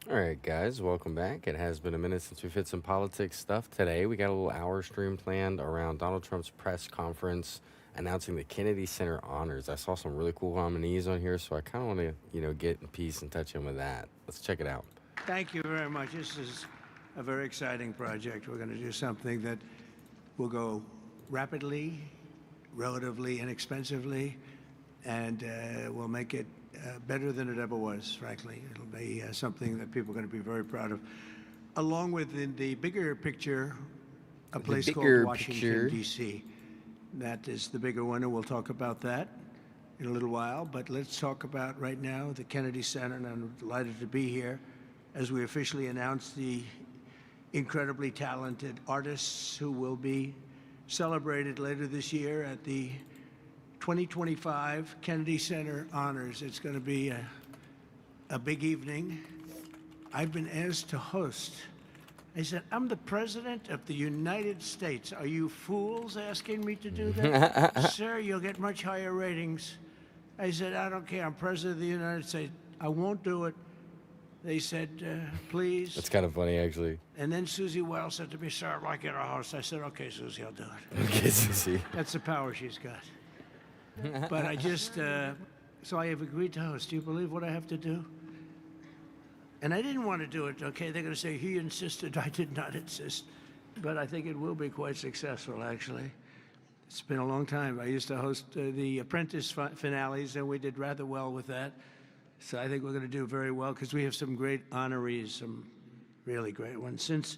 All right, guys, welcome back. It has been a minute since we've hit some politics stuff. Today, we got a little hour stream planned around Donald Trump's press conference announcing the Kennedy Center honors. I saw some really cool nominees on here, so I kind of want to, get in peace and touch in with that. Let's check it out. Thank you very much. This is a very exciting project. We're going to do something that will go rapidly, relatively inexpensively, and will make it better than it ever was, frankly. It'll be something that people are going to be very proud of. Along with, in the bigger picture, a place called Washington, D.C. That is the bigger one, and we'll talk about that in a little while. But let's talk about right now the Kennedy Center, and I'm delighted to be here as we officially announce the incredibly talented artists who will be celebrated later this year at the 2025 Kennedy Center Honors. It's going to be a big evening. I've been asked to host. I said, I'm the President of the United States. Are you fools asking me to do that? Sir, you'll get much higher ratings. I said, I don't care. I'm President of the United States. I won't do it. They said, please. That's kind of funny, actually. And then Susie Wells said to me, sir, I'd like you to host. I said, okay, Susie, I'll do it. Okay, Susie. That's the power she's got. But I just, so I have agreed to host. Do you believe what I have to do? And I didn't want to do it, okay? They're going to say, he insisted. I did not insist. But I think it will be quite successful, actually. It's been a long time. I used to host the Apprentice finales, and we did rather well with that. So I think we're going to do very well because we have some great honorees, some really great ones. Since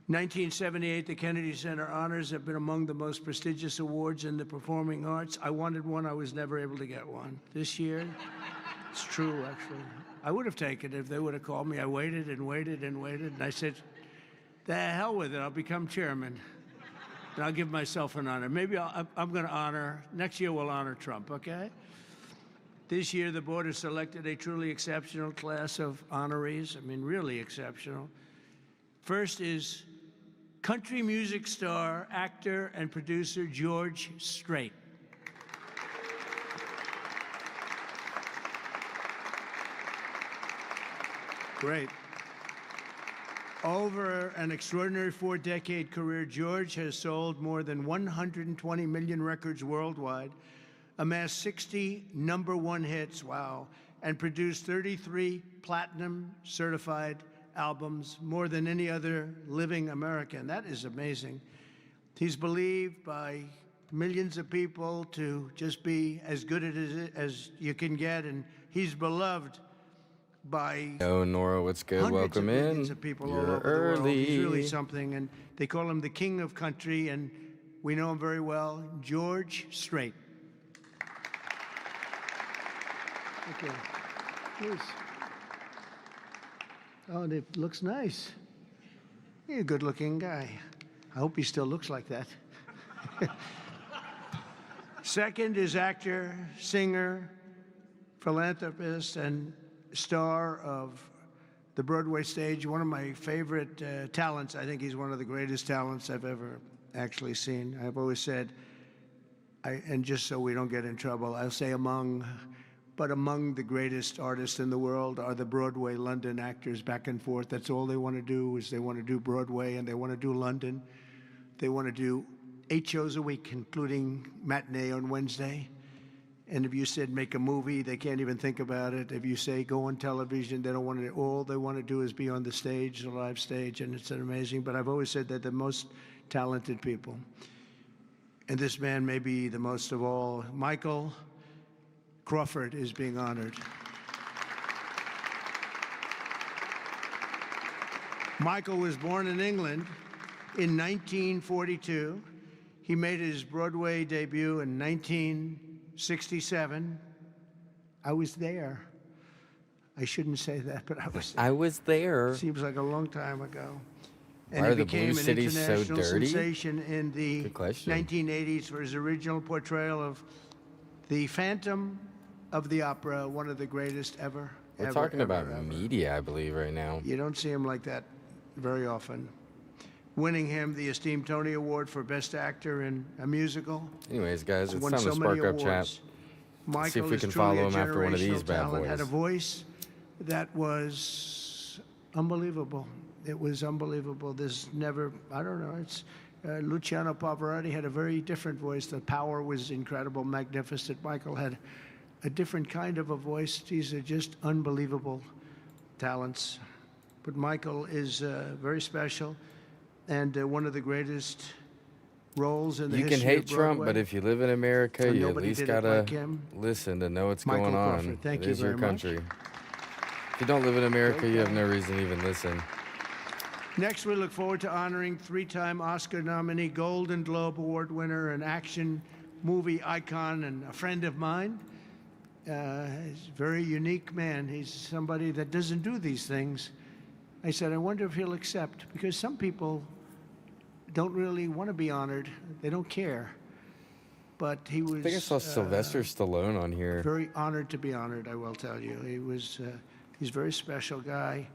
1978, the Kennedy Center Honors have been among the most prestigious awards in the performing arts. I wanted one. I was never able to get one. This year, it's true, actually. I would have taken it if they would have called me. I waited and waited and waited, and I said, the hell with it. I'll become chairman, and I'll give myself an honor. Maybe I'm going to honor, next year we'll honor Trump, okay? This year, the board has selected a truly exceptional class of honorees. I mean, really exceptional. First is country music star, actor, and producer George Strait. Great. Over an extraordinary 4-decade career, George has sold more than 120 million records worldwide, amassed 60 #1 hits, wow, and produced 33 platinum certified albums, more than any other living American. That is amazing. He's believed by millions of people to just be as good at it as you can get, and he's beloved by Nora, what's good? hundreds Welcome of millions in. of people You're all over early. the world. He's really something, and they call him the king of country, and we know him very well, George Strait. Okay, please. Oh, and it looks nice. He's a good-looking guy. I hope he still looks like that. Second is actor, singer, philanthropist, and star of the Broadway stage. One of my favorite talents. I think he's one of the greatest talents I've ever actually seen. I've always said, and just so we don't get in trouble, I'll say among the greatest artists in the world are the Broadway London actors back and forth. That's all they want to do is they want to do Broadway and they want to do London. They want to do 8 shows a week, including matinee on Wednesday. And if you said make a movie, they can't even think about it. If you say go on television, they don't want to. All they want to do is be on the stage, the live stage, and it's amazing. But I've always said they're the most talented people. And this man may be the most of all. Michael Crawford is being honored. Michael was born in England in 1942. He made his Broadway debut in 1967. I was there. I shouldn't say that, but I was there. I was there. Seems like a long time ago. And Why he are the became Blue an Cities so international dirty? sensation in the Good question. 1980s for his original portrayal of the Phantom of the Opera, one of the greatest ever. We're talking about media, I believe, right now. You don't see him like that very often. Winning him the esteemed Tony Award for Best Actor in a Musical. Anyways, guys, it's Won time so to many spark up chat. awards. Let's see if Michael we is can truly follow a him after one of these generational bad talent, boys. had a voice that was unbelievable. It was unbelievable. There's never, I don't know, it's, Luciano Pavarotti had a very different voice. The power was incredible, magnificent. Michael had a different kind of a voice. These are just unbelievable talents. But Michael is very special and one of the greatest roles in the You history can hate of Broadway. Trump, but if you live in America, And you at nobody least did it gotta like him. listen to know what's Michael going on. Crawford, thank It you is your very much. country. If you don't live in America, you have no reason to even listen. Next, we look forward to honoring three-time Oscar nominee, Golden Globe Award winner, an action movie icon, and a friend of mine. He's a very unique man. He's somebody that doesn't do these things. I said, I wonder if he'll accept, because some people don't really want to be honored. They don't care. But he was I think I saw Sylvester Stallone on here. very honored to be honored, I will tell you. He's a very special guy.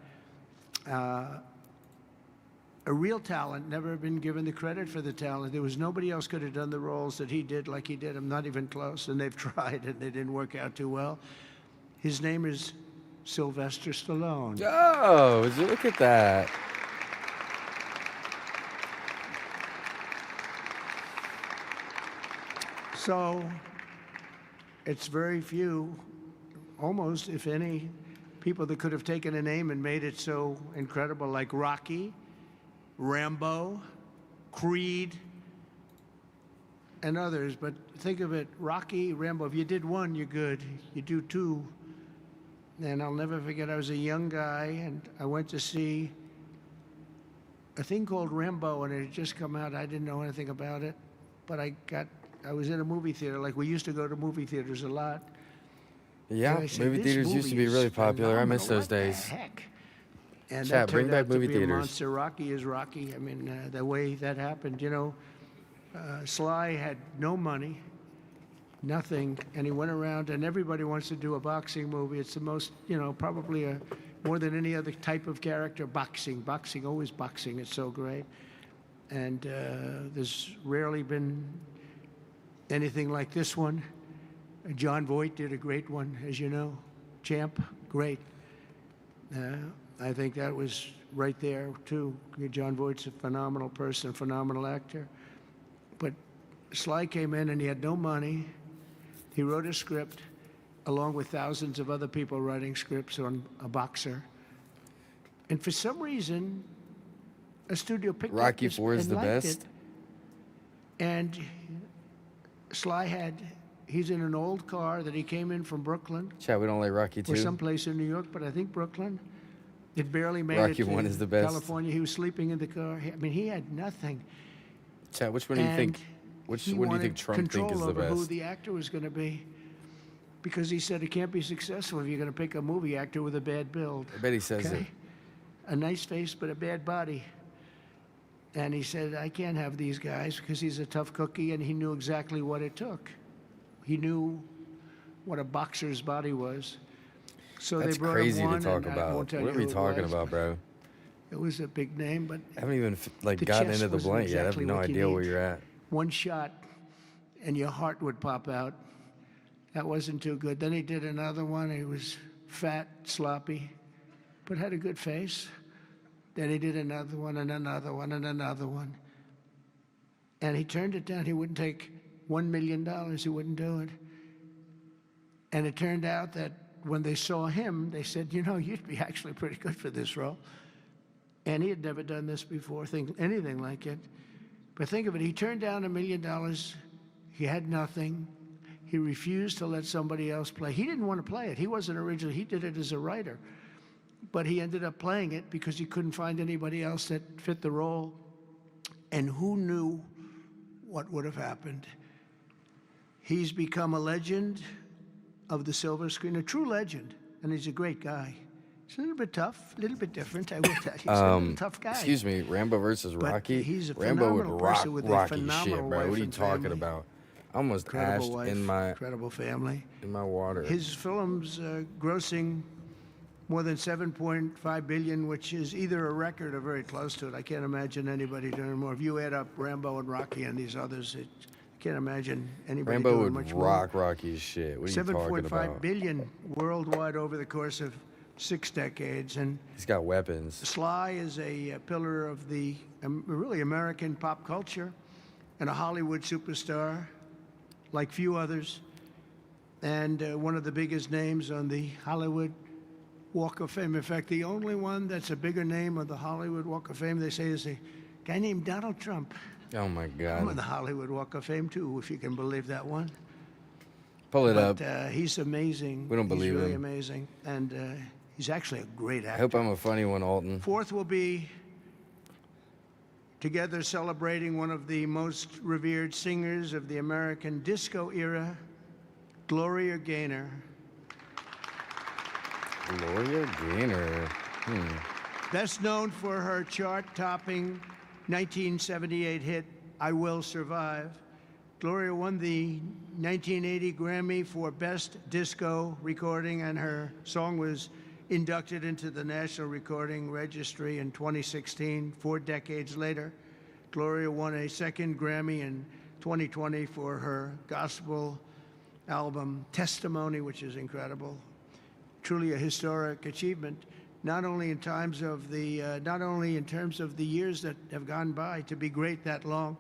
A real talent, never been given the credit for the talent. There was nobody else could have done the roles that he did like he did. I'm not even close, and they've tried, and they didn't work out too well. His name is Sylvester Stallone. Oh, would you look at that? So it's very few, almost, if any, people that could have taken a name and made it so incredible, like Rocky, Rambo, Creed, and others. But think of it, Rocky, Rambo, if you did one, you're good. You do two. And I'll never forget, I was a young guy, and I went to see a thing called Rambo, and it had just come out. I didn't know anything about it, but I was in a movie theater, like we used to go to movie theaters a lot. Yeah, I said, movie "This theaters used to movie be is really popular. I miss phenomenal. those What the days. heck?" And Chat, that bring turned back out to movie be a theaters. monster. Rocky is Rocky. I mean, the way that happened, you know, Sly had no money, nothing, and he went around, and everybody wants to do a boxing movie. It's the most, you know, probably more than any other type of character, boxing, always boxing. It's so great. And there's rarely been anything like this one. John Voight did a great one, as you know. Champ, great. I think that was right there, too. John Voight's a phenomenal person, phenomenal actor. But Sly came in and he had no money. He wrote a script along with thousands of other people writing scripts on a boxer. And for some reason, a studio picked up Rocky this 4 is and the liked best. it. And Sly he's in an old car that he came in from Brooklyn Chat, we don't like Rocky or 2. someplace in New York, but I think Brooklyn. It barely made Rocky it to 1 is the best. California. He was sleeping in the car. I mean, he had nothing. Chat, which one do you think? And Which he one do you wanted think Trump think control is the over who best? the actor was going to be, because he said it can't be successful if you're going to pick a movie actor with a bad build. I bet he says it. A nice face but a bad body. And he said, I can't have these guys, because he's a tough cookie, and he knew exactly what it took. He knew what a boxer's body was. So That's they brought crazy him to one, talk and I about. won't tell What you are we who it talking was. about, bro? It was a big name, but I haven't even the gotten chest into the wasn't blank yet. I have exactly no what you idea where need. you're at. one shot and your heart would pop out. That wasn't too good. Then he did another one. He was fat, sloppy, but had a good face. Then he did another one and another one and another one. And he turned it down. He wouldn't take $1 million. He wouldn't do it. And it turned out that when they saw him, they said, you know, you'd be actually pretty good for this role. And he had never done this before, anything like it. But think of it, he turned down $1 million. He had nothing. He refused to let somebody else play. He didn't want to play it. He wasn't originally, he did it as a writer. But he ended up playing it because he couldn't find anybody else that fit the role. And who knew what would have happened? He's become a legend of the silver screen, a true legend, and he's a great guy. He's a little bit tough, a little bit different, I will tell you. He's a little tough guy. Excuse me, Rambo versus But Rocky? he's a Rambo would phenomenal rock person with a Rocky shit, phenomenal bro. wife What are you and talking family. about? I almost Incredible ashed wife, incredible family. in my water. His film's grossing more than $7.5 billion, which is either a record or very close to it. I can't imagine anybody doing more. If you add up Rambo and Rocky and these others, I can't imagine anybody Rambo doing would much rock Rocky's shit. What are you talking more. about? $7.5 billion worldwide over the course of 6 decades. And He's got weapons. Sly is a pillar of the really American pop culture and a Hollywood superstar like few others, and one of the biggest names on the Hollywood Walk of Fame. In fact, the only one that's a bigger name on the Hollywood Walk of Fame, they say, is a guy named Donald Trump. Oh my I'm on God. the Hollywood Walk of Fame too, if you can believe that one. Pull it up. But he's amazing. We don't believe He's really him. amazing, and he's actually a great I actor. hope I'm a funny one, Alton. Fourth will be together celebrating one of the most revered singers of the American disco era, Gloria Gaynor. Gloria Gaynor. Best known for her chart-topping 1978 hit, I Will Survive, Gloria won the 1980 Grammy for Best Disco Recording, and her song was inducted into the National Recording Registry in 2016. 4 decades later, Gloria won a second Grammy in 2020 for her gospel album Testimony, which is incredible. Truly a historic achievement, not only in terms of the years that have gone by to be great that long,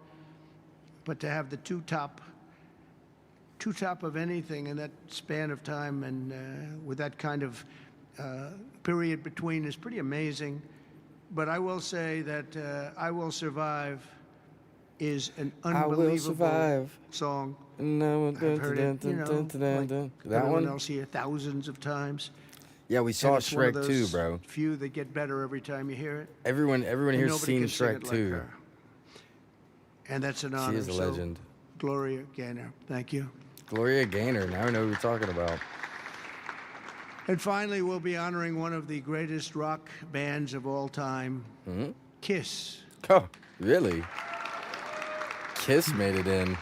but to have the two top of anything in that span of time, and with that kind of period between, is pretty amazing. But I will say that I Will Survive is an unbelievable song. No, I've heard it, like that everyone one. else here, thousands of times. Yeah, we saw And it's one of Shrek 2, those bro. few that get better every time you hear it. Everyone And here's nobody seen can sing Shrek it like 2. her. And that's an honor. She is a So, legend. Gloria Gaynor, thank you. Gloria Gaynor. Now I know who you're talking about. And finally, we'll be honoring one of the greatest rock bands of all time, Kiss. Oh, really? Kiss made it in.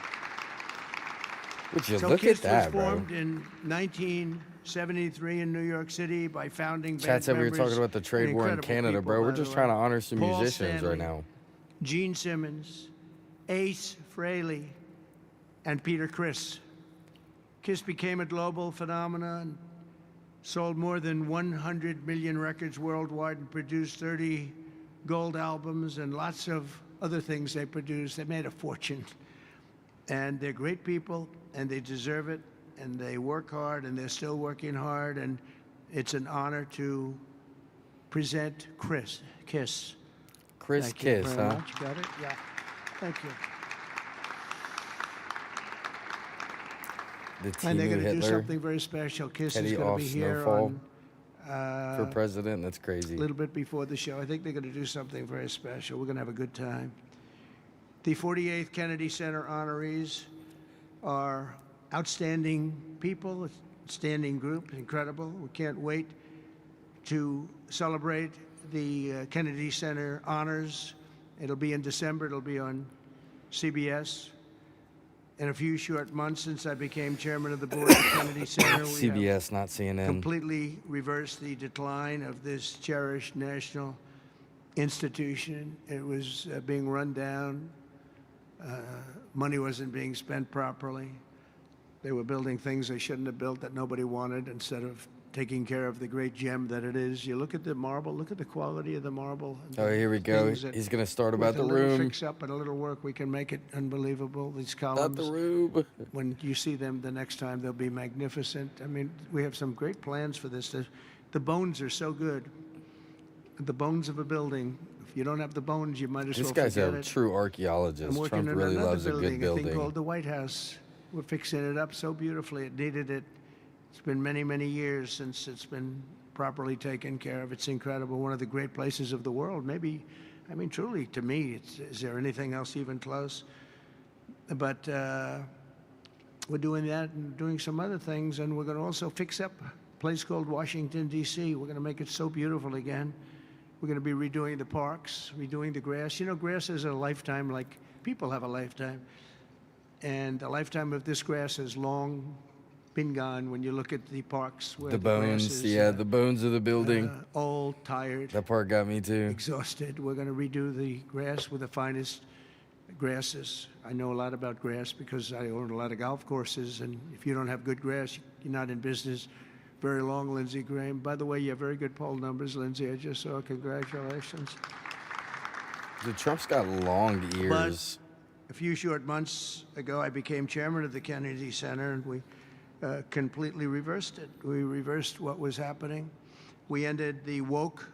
Would you So look Kiss at that, was bro? formed in 1973 in New York City by founding Chat band said we were members, talking about the trade and war in incredible Canada, people, bro. We're by just the trying to way. honor some Paul musicians Stanley, right now. Gene Simmons, Ace Frehley, and Peter Criss. Kiss became a global phenomenon, sold more than 100 million records worldwide, and produced 30 gold albums and lots of other things they produced. They made a fortune. And they're great people, and they deserve it, and they work hard, and they're still working hard, and it's an honor to present Kiss. Chris Thank you Kiss, very huh? much. Got it? Yeah. Thank you. The And team they're of going to do Hitler. something very special. Kiss Teddy is going off to be here Snowfall on for president. That's crazy. a little bit before the show. I think they're going to do something very special. We're going to have a good time. The 48th Kennedy Center honorees are outstanding people, outstanding group, incredible. We can't wait to celebrate the Kennedy Center honors. It'll be in December. It'll be on CBS. In a few short months since I became chairman of the board of Kennedy Center, we have CBS, not CNN. completely reversed the decline of this cherished national institution. It was being run down. Money wasn't being spent properly. They were building things they shouldn't have built that nobody wanted, instead of taking care of the great gem that it is. You look at the marble, look at the quality of the marble. Oh, here we go. Things that He's going to start about with the a little room. fix up and a little work, we can make it unbelievable. These About columns, the room. when you see them the next time, they'll be magnificent. I mean, we have some great plans for this. The bones are so good. The bones of a building. If you don't have the bones, you might as This well guy's forget a it. true I'm archaeologist. working Trump on really another loves a good a thing building. called the White House. We're fixing it up so beautifully. It needed it. It's been many, many years since it's been properly taken care of. It's incredible. One of the great places of the world. Maybe, I mean, truly, to me, is there anything else even close? But we're doing that and doing some other things, and we're going to also fix up a place called Washington, D.C. We're going to make it so beautiful again. We're going to be redoing the parks, redoing the grass. You know, grass is a lifetime, like people have a lifetime. And the lifetime of this grass has long been gone when you look at the parks where The grass bones, is, yeah, the bones of the building. old, tired, That part got me too. exhausted. We're going to redo the grass with the finest grasses. I know a lot about grass because I own a lot of golf courses, and if you don't have good grass, you're not in business very long, Lindsey Graham. By the way, you have very good poll numbers, Lindsey. I just saw. Congratulations. Dude, Trump's got long But ears. a few short months ago, I became chairman of the Kennedy Center, and we completely reversed it. We reversed what was happening. We ended the woke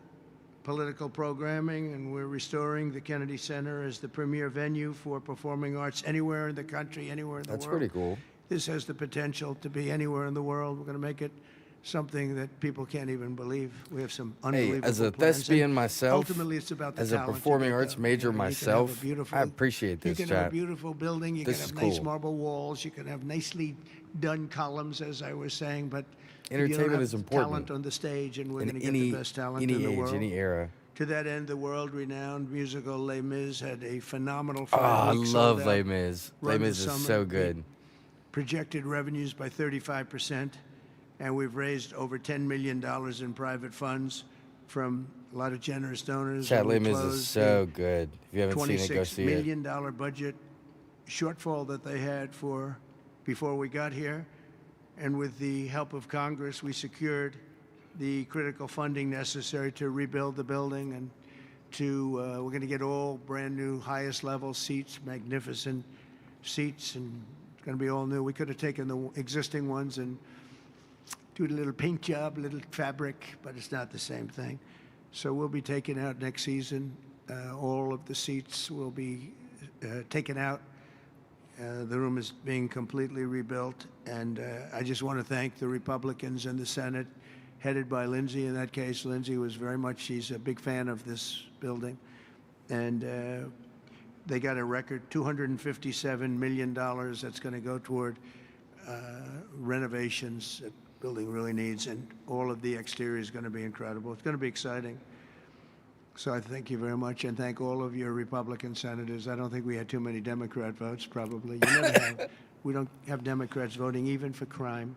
political programming, and we're restoring the Kennedy Center as the premier venue for performing arts anywhere in the country, anywhere in the world. That's pretty cool. This has the potential to be anywhere in the world. We're going to make it something that people can't even believe. We have some unbelievable Hey, as a plans. thespian And myself, ultimately it's about the as a talent. performing arts major You can have a myself, beautiful- I appreciate this, You can have a chat. beautiful building. You This can is have nice cool. marble walls. You can have nicely done columns, as I was saying. But if you don't Entertainment have is important. talent on the stage, and we're In going to get the best talent in the age, world. any era. To that end, the world-renowned musical Les Mis had a phenomenal Oh, 5 I weeks, love sold Les out, Mis. Les run Mis this is summer. so They good. projected revenues by 35%, and we've raised over $10 million in private funds from a lot of generous donors. Chat, and we Les Mis is closed so the good. If you haven't seen it, go $26 see it. million budget shortfall that they had for before we got here. And with the help of Congress, we secured the critical funding necessary to rebuild the building, and to we're going to get all brand new, highest level seats, magnificent seats, and it's going to be all new. We could have taken the existing ones and do a little paint job, a little fabric, but it's not the same thing. So we'll be taking out next season. All of the seats will be taken out. The room is being completely rebuilt, and I just want to thank the Republicans in the Senate, headed by Lindsey. In that case, Lindsey was very much, she's a big fan of this building, and they got a record $257 million that's going to go toward renovations that the building really needs, and all of the exterior is going to be incredible. It's going to be exciting. So I thank you very much, and thank all of your Republican senators. I don't think we had too many Democrat votes, probably. You never have. We don't have Democrats voting even for crime.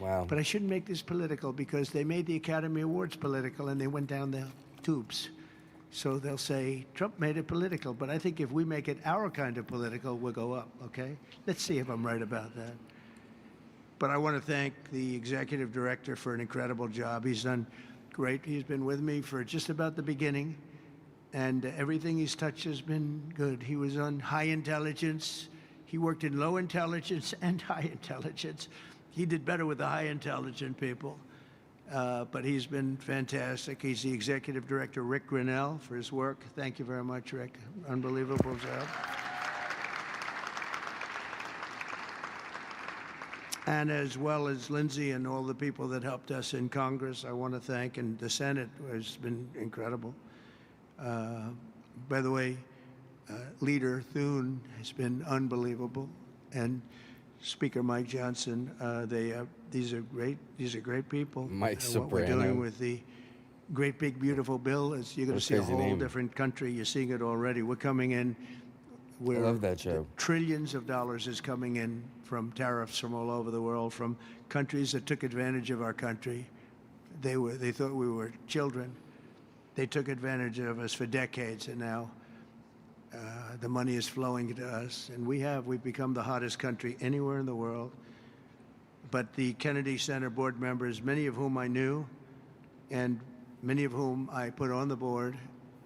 Wow. But I shouldn't make this political, because they made the Academy Awards political and they went down the tubes. So they'll say, Trump made it political. But I think if we make it our kind of political, we'll go up, okay? Let's see if I'm right about that. But I want to thank the executive director for an incredible job. He's done great. He's been with me for just about the beginning, and everything he's touched has been good. He was on high intelligence. He worked in low intelligence and high intelligence. He did better with the high intelligent people, but he's been fantastic. He's the executive director, Rick Grinnell, for his work. Thank you very much, Rick. Unbelievable job. And as well as Lindsey and all the people that helped us in Congress, I want to thank, and the Senate has been incredible. By the way, Leader Thune has been unbelievable, and Speaker Mike Johnson. These are great people. Mike What we're Soprano. doing with the great big beautiful bill is you're going to What a see a crazy whole name. different country. You're seeing it already. We're coming in. I love that show. Trillions of dollars is coming in from tariffs from all over the world, from countries that took advantage of our country. They thought we were children. They took advantage of us for decades, and now the money is flowing to us, and we've become the hottest country anywhere in the world. But the Kennedy Center board members, many of whom I knew, and many of whom I put on the board,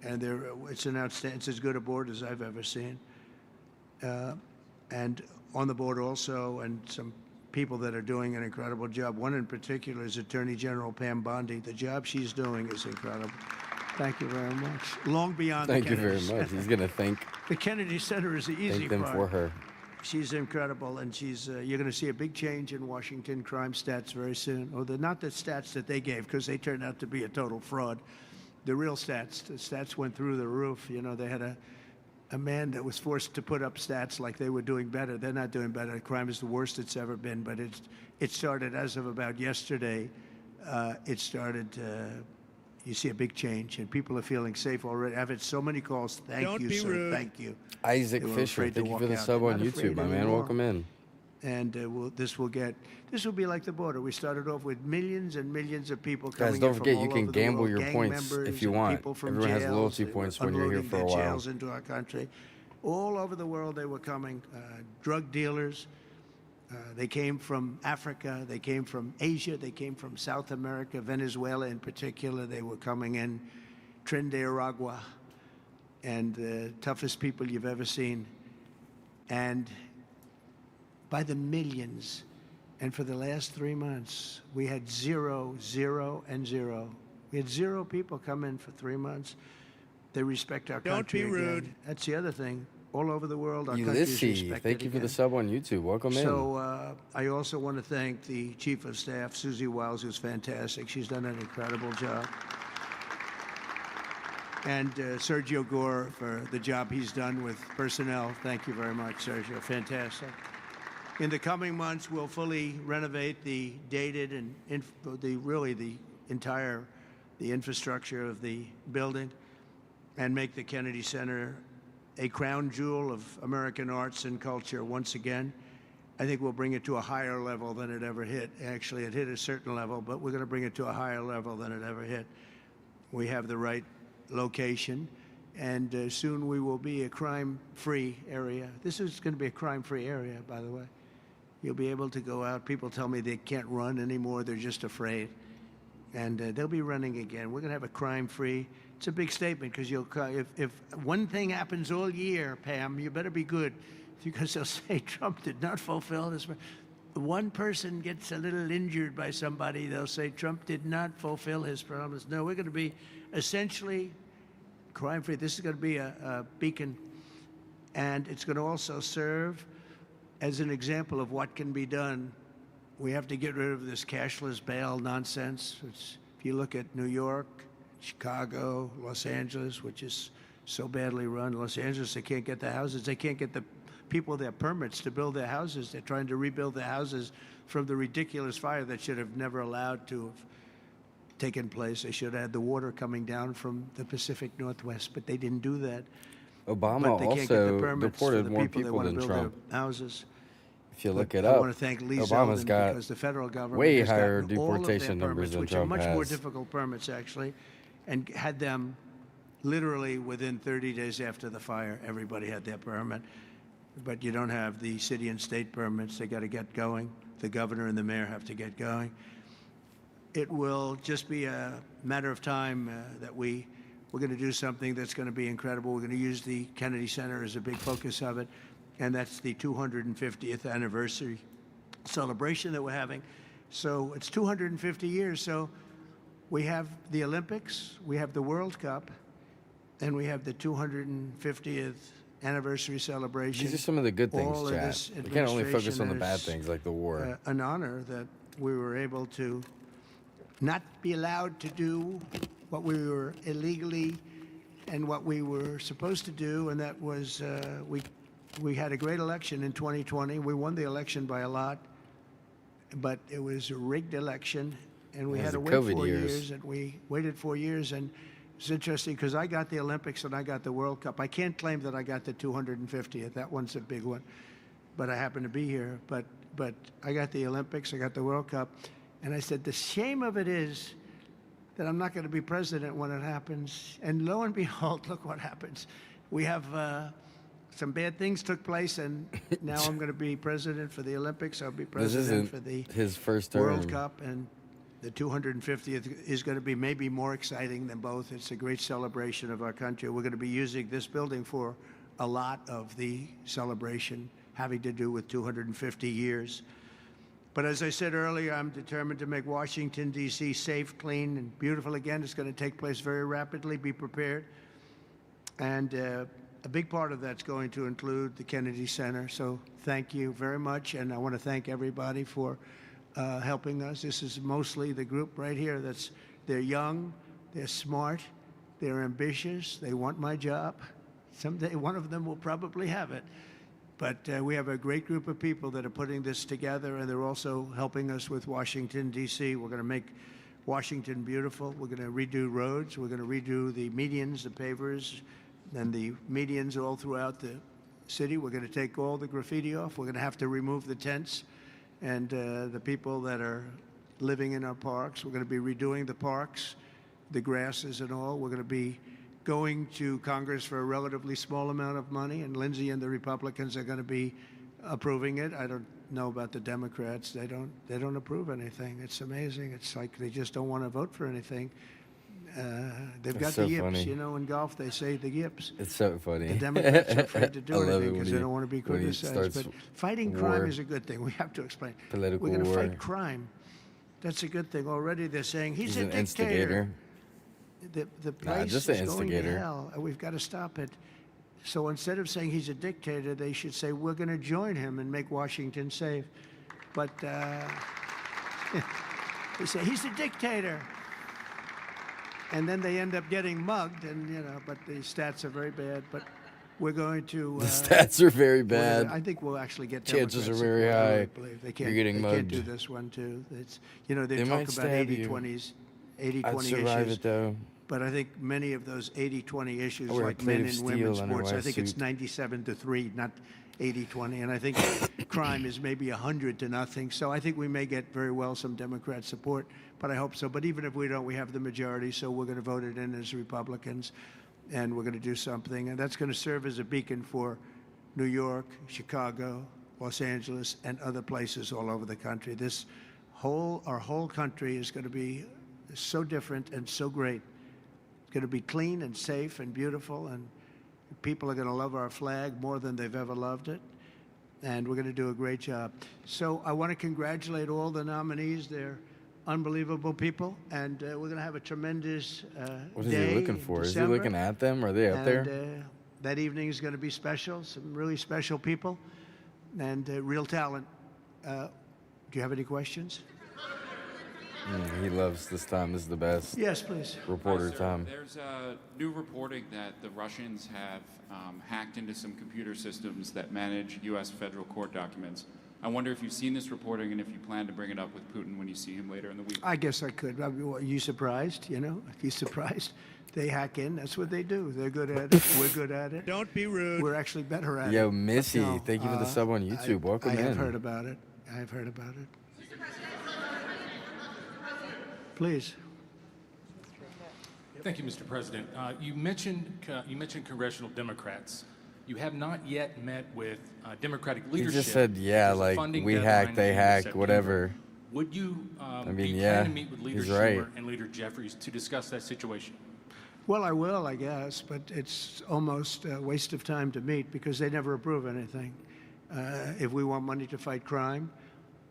and it's as good a board as I've ever seen. And on the board also, and some people that are doing an incredible job. One in particular is Attorney General Pam Bondi. The job she's doing is incredible. Thank you very much. Long beyond Thank the you very Kennedys. much. He's going to thank The Kennedy Center is the easy them part. for her. She's incredible, and you're going to see a big change in Washington crime stats very soon. Or not the stats that they gave, because they turned out to be a total fraud. The real stats, the stats went through the roof. You know, they had a man that was forced to put up stats like they were doing better. They're not doing better. Crime is the worst it's ever been, but it started as of about yesterday. It started, you see a big change, and people are feeling safe already. I've had so many calls. Thank you, sir. Thank you. Isaac They were Fisher, afraid to thank you walk for the out. sub They're on not YouTube, afraid my man. anymore. Welcome in. And this will be like the border. We started off with millions and millions of people coming Guys, in don't from forget, all you can over the gamble world, your gang points members if you and want. people from Everyone has jails. loyalty They points were when you're here unloading for a their while. jails into our country. All over the world they were coming. Drug dealers, They came from Africa, they came from Asia, they came from South America, Venezuela in particular. They were coming in, Trinidad, and the toughest people you've ever seen. And by the millions. And for the last 3 months, we had 0, 0, and 0. We had 0 people come in for 3 months. They respect our country. Don't be rude. Again. That's the other thing. All over the world, our country is Ulysses, respected thank you for again. the sub on YouTube. Welcome in. So I also want to thank the Chief of Staff, Susie Wiles, who's fantastic. She's done an incredible job. And Sergio Gore for the job he's done with personnel. Thank you very much, Sergio. Fantastic. In the coming months, we'll fully renovate the dated and the infrastructure of the building and make the Kennedy Center a crown jewel of American arts and culture once again. I think we'll bring it to a higher level than it ever hit. Actually, it hit a certain level, but we're going to bring it to a higher level than it ever hit. We have the right location, and soon we will be a crime-free area. This is going to be a crime-free area, by the way. You'll be able to go out. People tell me they can't run anymore. They're just afraid. And they'll be running again. We're going to have a crime-free. It's a big statement because if one thing happens all year, Pam, you better be good, because they'll say Trump did not fulfill this. One person gets a little injured by somebody, they'll say Trump did not fulfill his promise. No, we're going to be essentially crime-free. This is going to be a beacon, and it's going to also serve as an example of what can be done. We have to get rid of this cashless bail nonsense. If you look at New York, Chicago, Los Angeles, which is so badly run. Los Angeles, they can't get the houses. They can't get the people their permits to build their houses. They're trying to rebuild their houses from the ridiculous fire that should have never allowed to have taken place. They should have had the water coming down from the Pacific Northwest, but they didn't do that. Obama But they can't get the also permits for deported the more people that people want to than build Trump. their houses. If you look But it I up, want to thank Lee Obama's Zeldin, got because the federal government way has higher gotten all of their deportation numbers permits, than which Trump are much more has. difficult permits, actually, and had them literally within 30 days after the fire. Everybody had their permit. But you don't have the city and state permits. They got to get going. The governor and the mayor have to get going. It will just be a matter of time that we're going to do something that's going to be incredible. We're going to use the Kennedy Center as a big focus of it, and that's the 250th anniversary celebration that we're having. So it's 250 years. So we have the Olympics, we have the World Cup, and we have the 250th anniversary celebration. These are some of the good things, All of Chad. this We can't only focus administration, on the bad it's, things like the war. An honor that we were able to not be allowed to do what we were illegally and what we were supposed to do, and that was we had a great election in 2020. We won the election by a lot, but it was a rigged election, and we It had was to the wait COVID 4 years. years, and we waited 4 years, and it's interesting because I got the Olympics and I got the World Cup. I can't claim that I got the 250th. That one's a big one, but I happen to be here. But I got the Olympics, I got the World Cup, and I said the shame of it is that I'm not going to be president when it happens. And lo and behold, look what happens. We have some bad things took place, and now I'm going to be president for the Olympics. I'll be president for the his first term. World Cup, and the 250th is going to be maybe more exciting than both. It's a great celebration of our country. We're going to be using this building for a lot of the celebration having to do with 250 years. But as I said earlier, I'm determined to make Washington, D.C. safe, clean, and beautiful again. It's going to take place very rapidly. Be prepared. And a big part of that's going to include the Kennedy Center. So thank you very much. And I want to thank everybody for helping us. This is mostly the group right here they're young, they're smart, they're ambitious, they want my job. Someday one of them will probably have it. But we have a great group of people that are putting this together, and they're also helping us with Washington, D.C. We're going to make Washington beautiful. We're going to redo roads. We're going to redo the medians, the pavers, and the medians all throughout the city. We're going to take all the graffiti off. We're going to have to remove the tents and the people that are living in our parks. We're going to be redoing the parks, the grasses and all. We're going to be going to Congress for a relatively small amount of money, and Lindsey and the Republicans are going to be approving it. I don't know about the Democrats. They don't approve anything. It's amazing. It's like they just don't want to vote for anything. They've got so the yips. funny. You know, in golf they say the yips. It's so funny. The Democrats are afraid to I do love anything it because they don't want to be when he criticized. starts But fighting war. crime is a good thing. We have to explain. Political We're going to war. fight crime. That's a good thing. Already they're saying he's a an dictator. instigator. The place just an is going to instigator. hell, and we've got to stop it. So instead of saying he's a dictator, they should say we're going to join him and make Washington safe. But they say he's a dictator, and then they end up getting mugged, and but the stats are very bad. But we're going to. The stats are very bad. I think we'll actually get Chances Democrats are very support. I really high. believe. They You're can't. getting They can't do mugged. this one too. It's they They talk might about stab you. 80-20s, I'd 80-20 survive issues. it though. But I think many of those 80-20 issues, I wear a like plate men of and women's steel and I sports, wear I a think it's suit. 97-3, not 80-20. And I think crime is maybe 100-0. So I think we may get very well some Democrat support, but I hope so. But even if we don't, we have the majority, so we're going to vote it in as Republicans, and we're going to do something. And that's going to serve as a beacon for New York, Chicago, Los Angeles, and other places all over the country. Our whole country is going to be so different and so great. It's going to be clean and safe and beautiful, and people are going to love our flag more than they've ever loved it, and we're going to do a great job. So I want to congratulate all the nominees. They're unbelievable people, and we're going to have a tremendous What is day he looking in for? Is he December. looking at them? Are they up there? And that evening is going to be special, some really special people, and real talent. Do you have any questions? He loves this time. This is the best. Yes, please. Reporter Hi, sir. time. There's new reporting that the Russians have hacked into some computer systems that manage U.S. federal court documents. I wonder if you've seen this reporting and if you plan to bring it up with Putin when you see him later in the week. I guess I could. I mean, are you surprised? Are you surprised? They hack in. That's what they do. They're good at it. We're good at it. Don't be rude. We're actually better at it. Yo, But Missy, no, thank you for the sub on YouTube. Welcome I in. have heard about it. I've heard about it. Please. Thank you, Mr. President. You mentioned congressional Democrats. You have not yet met with Democratic He leadership. just said, yeah, There's a like, funding we deadline hacked, they in hacked, September. whatever. Would you mean, be yeah, planning to meet with Leader he's right. Schumer and Leader Jeffries to discuss that situation? Well, I will, I guess, but it's almost a waste of time to meet because they never approve anything. If we want money to fight crime,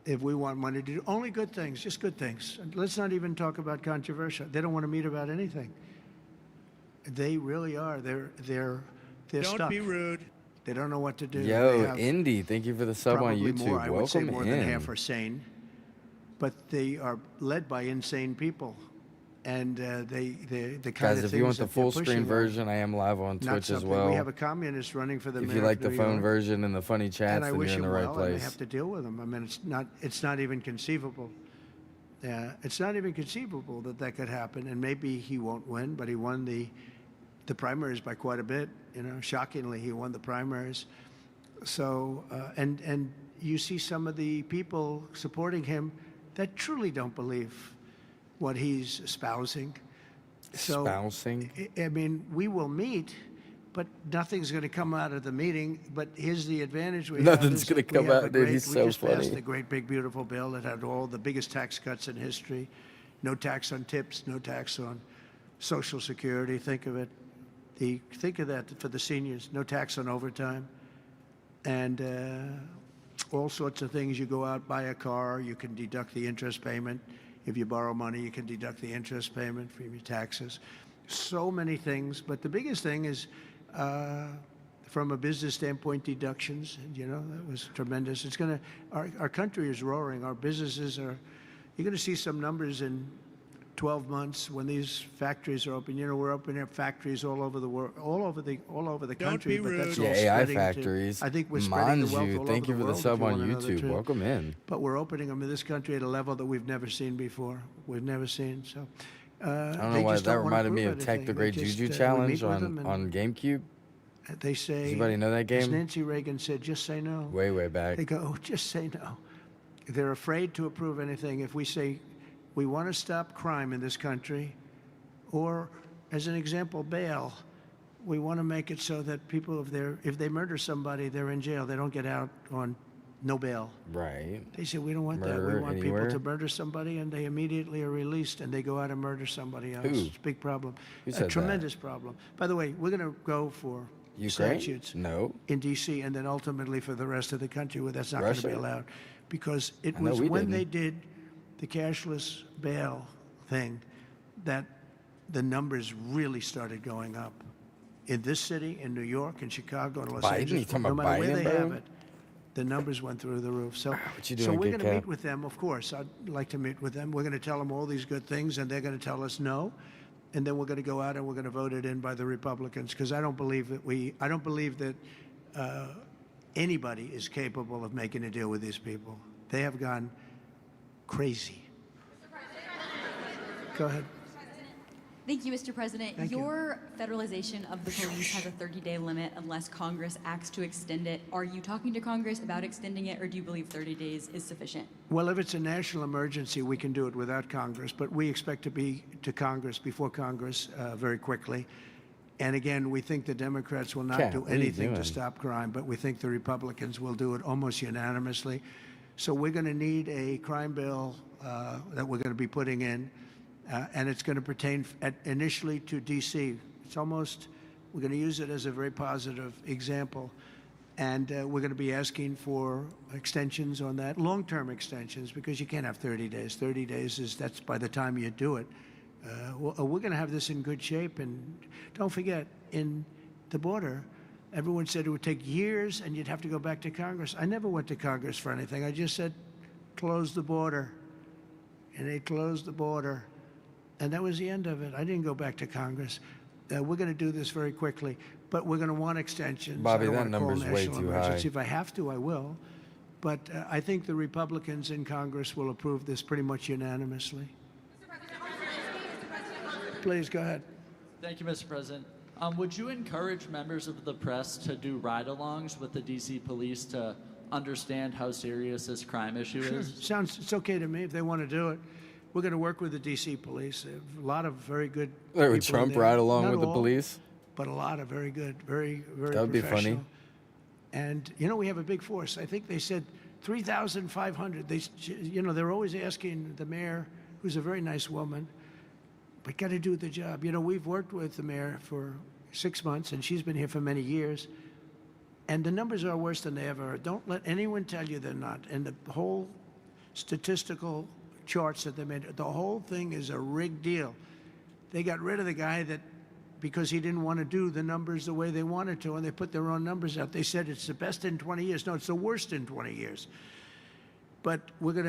if we want money to do only good things, just good things. And let's not even talk about controversial. They don't want to meet about anything. They really are. They're Don't stuck. be rude. They don't know what to do. They Yo, have Indy, thank you for the sub on probably YouTube. more. I would say Welcome more in. than half are sane, but they are led by insane people, and the kind Guys, of if things you want the that they're full pushing screen are version, I am live on not Twitch as something- well. We have a communist running for the If mayor you like of the New phone York, version and the funny chats, and I then wish you're in him the right well, and I place. have to deal with him. I mean, it's not even conceivable. It's not even conceivable that could happen, and maybe he won't win, but he won the primaries by quite a bit. Shockingly, he won the primaries. So, and you see some of the people supporting him that truly don't believe what he's espousing. So, Spousing? I mean, we will meet, but nothing's going to come out of the meeting. But here's the advantage we have. Nothing's is gonna that we come have out, a dude. great- He's we so just funny. passed the great big beautiful bill that had all the biggest tax cuts in history. No tax on tips, no tax on Social Security. Think of it. Think of that for the seniors. No tax on overtime. And all sorts of things. You go out, buy a car, you can deduct the interest payment. If you borrow money, you can deduct the interest payment from your taxes. So many things. But the biggest thing is, from a business standpoint, deductions. That was tremendous. Our country is roaring. Our businesses are, you're going to see some numbers in 12 months when these factories are open. We're opening up factories all over the world, all over the country. be But that's rude. all Yeah, AI spreading to- factories. I think we're spreading the wealth Manju, all thank over you the for the world, sub if you on want to know the YouTube. truth. Welcome in. But we're opening them in this country at a level that we've never seen before. We've never seen. So I don't know why that reminded me of Tech the Great Juju Challenge on GameCube. They say. Does anybody know that As game? Nancy Reagan said, "Just say no." Way, way back. They go, just say no. They're afraid to approve anything. If we say we want to stop crime in this country, or as an example, bail, we want to make it so that people, if they murder somebody, they're in jail. They don't get out on no bail. Right. They say, we don't want that. Murder We want anywhere. people to murder somebody, and they immediately are released, and they go out and murder somebody else. Who? It's a big problem. Who A said that? tremendous problem. By the way, we're going to go for Ukraine? statutes No. in D.C. and then ultimately for the rest of the country where that's not going to be Russia? allowed. Because it I know was we when didn't. they did the cashless bail thing that the numbers really started going up. In this city, in New York, in Chicago, in Los Biden? You Angeles, talking no about matter where Biden, they bro? have it, the numbers went through the roof. So, What you so doing, we're Kit going to meet Kat? with them, of course. I'd like to meet with them. We're going to tell them all these good things, and they're going to tell us no. And then we're going to go out and we're going to vote it in by the Republicans, because I don't believe that anybody is capable of making a deal with these people. They have gone crazy. Go ahead. Thank you, Mr. President. Thank you. Your federalization of the police has a 30-day limit unless Congress acts to extend it. Are you talking to Congress about extending it, or do you believe 30 days is sufficient? Well, if it's a national emergency, we can do it without Congress, but we expect to be to Congress, before Congress, very quickly. And again, we think the Democrats will not Kat, do what are you anything to doing? stop crime, but we think the Republicans will do it almost unanimously. So we're going to need a crime bill that we're going to be putting in, and it's going to pertain initially to D.C. We're going to use it as a very positive example. And we're going to be asking for extensions on that, long-term extensions, because you can't have 30 days. 30 days that's by the time you do it. We're going to have this in good shape. And don't forget, in the border, everyone said it would take years and you'd have to go back to Congress. I never went to Congress for anything. I just said, close the border. And they closed the border. And that was the end of it. I didn't go back to Congress. We're going to do this very quickly, but we're going to want extensions. Bobby, I don't that want to call number's way national too emergency. high. If I have to, I will. But I think the Republicans in Congress will approve this pretty much unanimously. Please, go ahead. Thank you, Mr. President. Would you encourage members of the press to do ride-alongs with the D.C. police to understand how serious this crime issue Sure. is? It's okay to me if they want to do it. We're going to work with the D.C. police. A lot of very good Would people Trump in there. ride along Not with the all, police? but a lot of very good, very That would be funny. professional. And, we have a big force. I think they said 3,500. They're always asking the mayor, who's a very nice woman, but got to do the job. We've worked with the mayor for 6 months, and she's been here for many years. And the numbers are worse than they ever are. Don't let anyone tell you they're not. And the whole statistical charts that they made, the whole thing is a rigged deal. They got rid of the guy because he didn't want to do the numbers the way they wanted to, and they put their own numbers out. They said it's the best in 20 years. No, it's the worst in 20 years. But we're going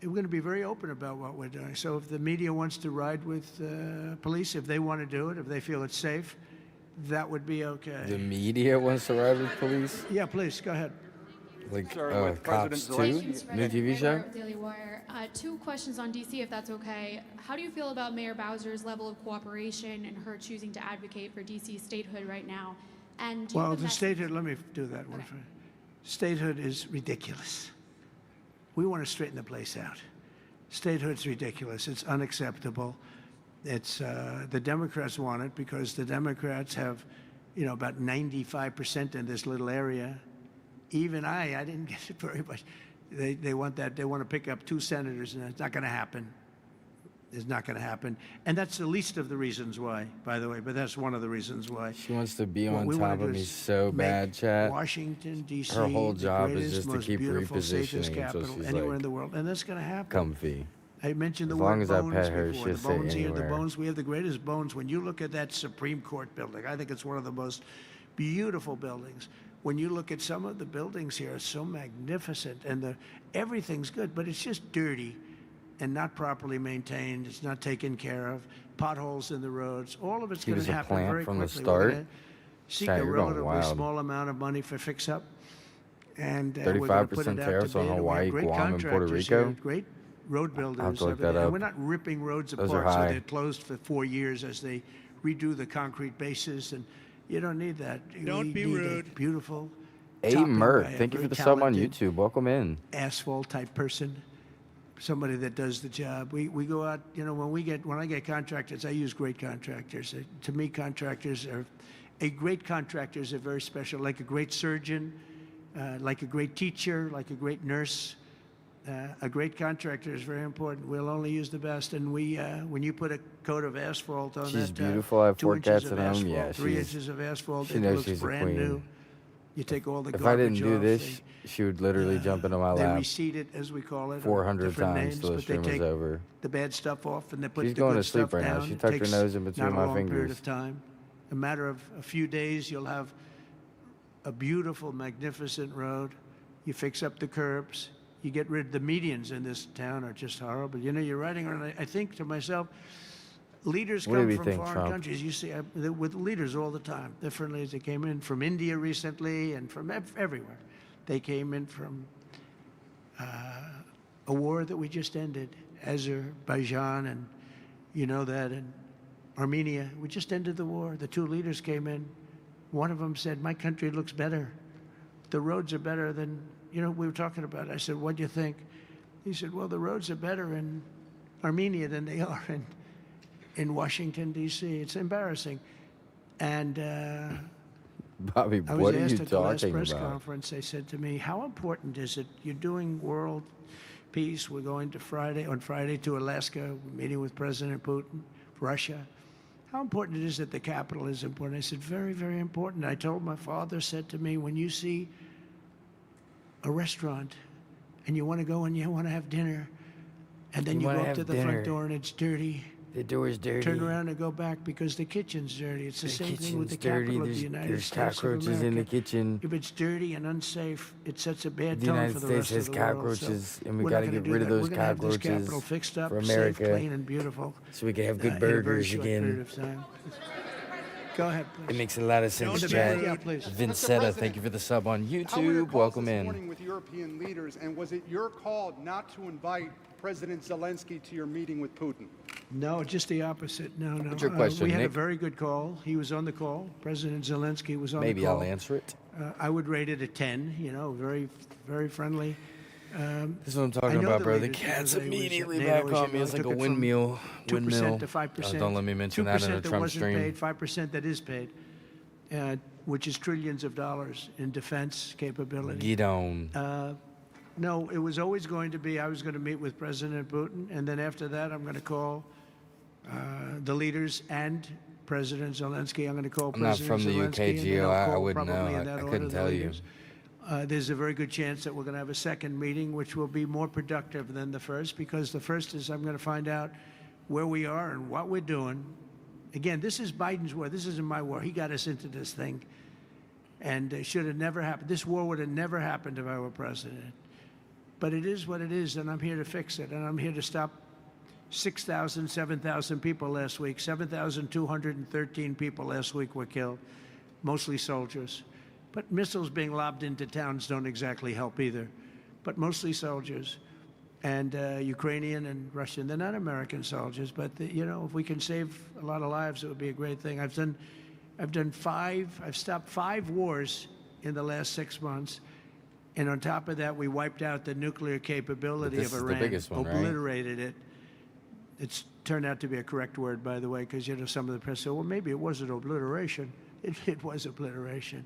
to be very open about what we're doing. So if the media wants to ride with police, if they want to do it, if they feel it's safe, that would be okay. The media wants to ride with police? Yeah, please, go ahead. Like Sir, with Cops President 2? New TV show? Daily Wire. Two questions on D.C., if that's okay. How do you feel about Mayor Bowser's level of cooperation and her choosing to advocate for D.C. statehood right now? And do you Well, have a the message- statehood, let me do that one Okay. first. Statehood is ridiculous. We want to straighten the place out. Statehood's ridiculous. It's unacceptable. It's the Democrats want it because the Democrats have, about 95% in this little area. Even I didn't get it very much. They want that. They want to pick up 2 senators, and it's not going to happen. It's not going to happen. And that's the least of the reasons why, by the way, but that's one of the reasons why. She wants to be What on we wanna top do of me is so make bad, chat. Washington, D.C., Her whole the job is greatest, just to most keep beautiful, safest repositioning capital until she's, anywhere like, in the world. And that's going to happen. Comfy. I mentioned the As word long as I bones pet her, before. she'll The say bones here, the anywhere. bones. We have the greatest bones. When you look at that Supreme Court building, I think it's one of the most beautiful buildings. When you look at some of the buildings here, it's so magnificent, and everything's good, but it's just dirty and not properly maintained. It's not taken care of. Potholes in the roads. All of it's He going was to a happen plant very from the quickly. start? We're going to seek Chad, a you're going relatively wild. small amount of money for fix-up. And we're going to 35% put it out to tariffs on bid. We have Hawaii, great Guam, and Puerto contractors here, Rico? great road builders. I'll have to look that everything. And up. we're not ripping roads Those are apart so high. they're closed for 4 years as they redo the concrete bases. And you don't need that. Don't be need rude. A beautiful. A top-end Murph, guy, a thank you for very the sub on talented YouTube. Welcome in. Asphalt type person, somebody that does the job. We go out, when I get contractors, I use great contractors. To me, a great contractor is a very special, like a great surgeon. like a great teacher, like a great nurse. A great contractor is very important. We'll only use the best. And when you put a coat of asphalt on She's that, beautiful. I have 2 4 inches cats of at home. asphalt, Yeah, 3 she's. inches of asphalt, She it knows looks she's a brand queen. new. You take all the If I garbage didn't do off, this, she would literally jump into my they lap reseed it, as we call it, or 400 different times names, till the but they stream was take over. the bad stuff off and they put She's the going good to sleep stuff right now. down. She It tucked her takes nose in between not my a long period fingers. of time. A matter of a few days, you'll have a beautiful, magnificent road. You fix up the curbs. You get rid of the medians in this town are just horrible. You know, you're riding around. I think to myself, leaders What do come we from think, foreign Trump? countries. You see, with leaders all the time, different leaders. They came in from India recently and from everywhere. They came in from a war that we just ended, Azerbaijan, and you know that, and Armenia. We just ended the war. The 2 leaders came in. One of them said, "My country looks better. The roads are better than, you know, we were talking about." I said, "What do you think?" He said, "Well, the roads are better in Armenia than they are in Washington, D.C. It's embarrassing." And Bobby, I was what are asked you at the last talking press about? conference, they said to me, "How important is it? You're doing world peace. We're going to on Friday to Alaska, meeting with President Putin, Russia. How important it is that the capital is important?" I said, "Very, very important." I told my father, said to me, "When you see a restaurant and you want to go and you want to have dinner, and then You you wanna go up have to the dinner. front door and it's dirty, The door's dirty. turn around and go back because the kitchen's dirty." It's the same thing with the kitchen's dirty. capital of There's, the United there's States of cockroaches America. in the kitchen. If it's dirty and unsafe, it sets a bad The tone United for the States rest has of the world. cockroaches, and we we're got not to gonna get do rid of that. those We're gonna have this cockroaches capital fixed up, for safe, America, clean, and beautiful. so we can have good in a very burgers short period again. of time. Go ahead, It please. makes a lot of sense, the Chad. back, yeah, please. Vincetta, thank you for the sub on How were your YouTube. calls Welcome this in. morning with European leaders, and was it your call not to invite President Zelensky to your meeting with Putin? No, just the opposite. No, no. What's your question, we had a Nick? very good call. He was on the call. President Zelensky was on Maybe the call. I'll answer it. I would rate it a 10. You know, very, very friendly. This is what I'm I talking know about, the bro. The leaders, cat's they was- immediately they back always, on you me. know, It's like a took it from windmill. 2% to 5%. Don't let me mention that in a 2% that Trump wasn't stream. paid, 5% that is paid, which is trillions of dollars in defense capability. Get on. No, it was always going to be, I was going to meet with President Putin, and then after that, I'm going to call the leaders and President Zelensky. I'm going to call I'm not President from the Zelensky, UK, and then Gio. I'll I call wouldn't probably know. in that I order couldn't the tell you. leaders. There's a very good chance that we're going to have a second meeting, which will be more productive than the first, because the first is I'm going to find out where we are and what we're doing. Again, this is Biden's war. This isn't my war. He got us into this thing, and it should have never happened. This war would have never happened if I were president. But it is what it is, and I'm here to fix it, and I'm here to stop 6,000, 7,000 people last week. 7,213 people last week were killed, mostly soldiers. But missiles being lobbed into towns don't exactly help either, but mostly soldiers. And Ukrainian and Russian, they're not American soldiers, but you know, if we can save a lot of lives, it would be a great thing. I've stopped 5 wars in the last 6 months. And on top of that, we wiped out the nuclear capability This of is the Iran, biggest one, right? obliterated it. It's turned out to be a correct word, by the way, because you know some of the press said, well, maybe it wasn't obliteration. It was obliteration.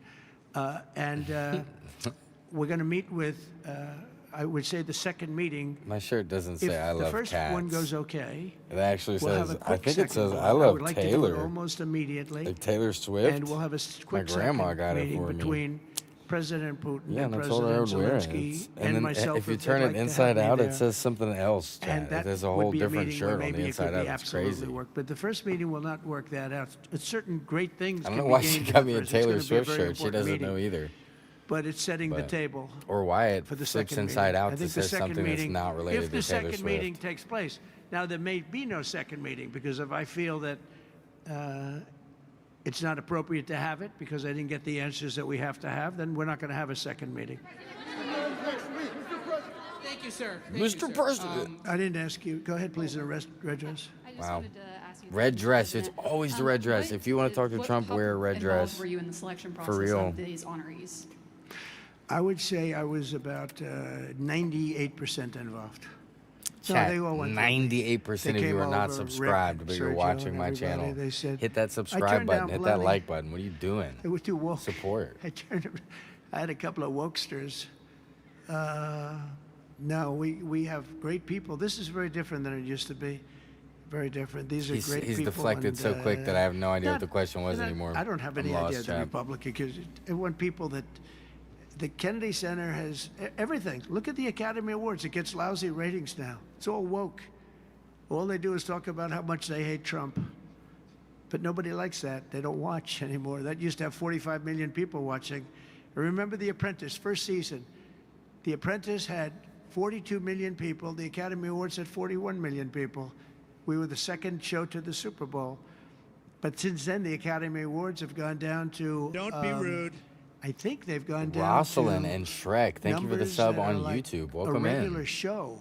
We're going to meet with, I would say, the second meeting. My shirt doesn't If say I the love first cats. one goes okay, It actually we'll have says, a I quick think it second says one. I love would like to do it Taylor. almost immediately. Like Taylor Swift. And we'll have a quick grandma second got it meeting for me. between President Putin Yeah, and and I told her I President would wear it. Zelensky And and then myself. if you they'd turn like it to have inside me out, there. it says something else, And Chad. that There's a would whole be different meeting where shirt on the maybe it inside could out. be It's absolutely crazy. work. But the first meeting will not work that out. It's certain great things. I don't can know be why she gained in got the me a first. It's Taylor gonna be a Swift very shirt. She important doesn't meeting. know either. But it's setting the But- table Or why it for the flips second inside meeting. out I to think the say second something meeting, that's not related if to the Taylor second Swift. meeting takes place. Now, there may be no second meeting, because if I feel that it's not appropriate to have it because I didn't get the answers that we have to have, then we're not going to have a second meeting. Thank you, sir. Mr. President. I didn't ask you. Go ahead, please, in the red dress. I just Wow. wanted to ask you. Red dress. It's always the red dress. If you want to talk to What- Trump, how wear a red involved dress. Were you in the selection process real. of these honorees? I would say I was about 98% involved. No, Chat, they all went with me. 98% They of you came are not over, subscribed, Rick, but you're Sergio, watching and my everybody. channel. They said, Hit that I subscribe turned button. down Hit that plenty. like button. What are you doing? It was too woke. Support. I had a couple of wokesters. No, we have great people. This is very different than it used to be. Very different. These are great people. He's deflected and, so quick that I have no idea what the not- question was not- anymore. I don't have I'm any lost, idea the chap. Republican, because I want people that the Kennedy Center has everything. Look at the Academy Awards. It gets lousy ratings now. It's all woke. All they do is talk about how much they hate Trump. But nobody likes that. They don't watch anymore. That used to have 45 million people watching. I remember The Apprentice, first season. The Apprentice had 42 million people. The Academy Awards had 41 million people. We were the second show to the Super Bowl. But since then, the Academy Awards have gone down to... Don't be rude. I think they've gone down Rosalind to and Shrek, thank you for the numbers sub that are on like YouTube. a Welcome regular in. show,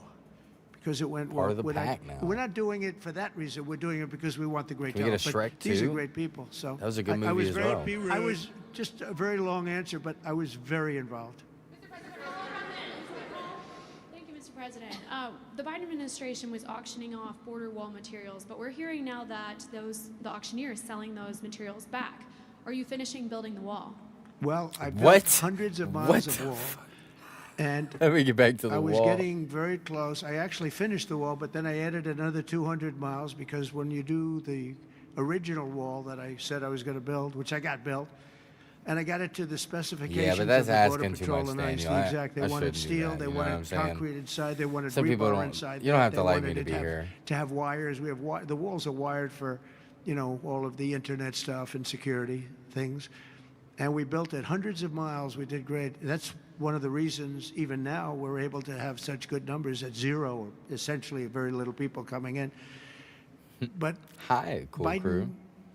because it went Part of well. the pack now. We're not doing it for that reason. We're doing it because we want the great Can we get talent. a But Shrek these are 2? great people. So That was a good I movie was as very, well. Be rude. I was just a very long answer, but I was very involved. Thank you, Mr. President. The Biden administration was auctioning off border wall materials, but we're hearing now that the auctioneer is selling those materials back. Are you finishing building the wall? Well, I built What? hundreds of What miles the of wall, and Let me get back to the I was wall. getting very close. I actually finished the wall, but then I added another 200 miles because when you do the original wall that I said I was going to build, which I got built, and I got it to the specifications that's of the Border asking too Patrol much, and ICE. Daniel. Exact. They I wanted shouldn't do steel. that, They you know what I'm wanted saying? concrete inside. They wanted Some people rebar don't- inside. you don't have They to like me wanted to it be here. To have wires. We have the walls are wired for, all of the internet stuff and security things. And we built it hundreds of miles. We did great. That's one of the reasons, even now, we're able to have such good numbers at zero, or essentially very little people coming in. But Hi, cool Biden, crew.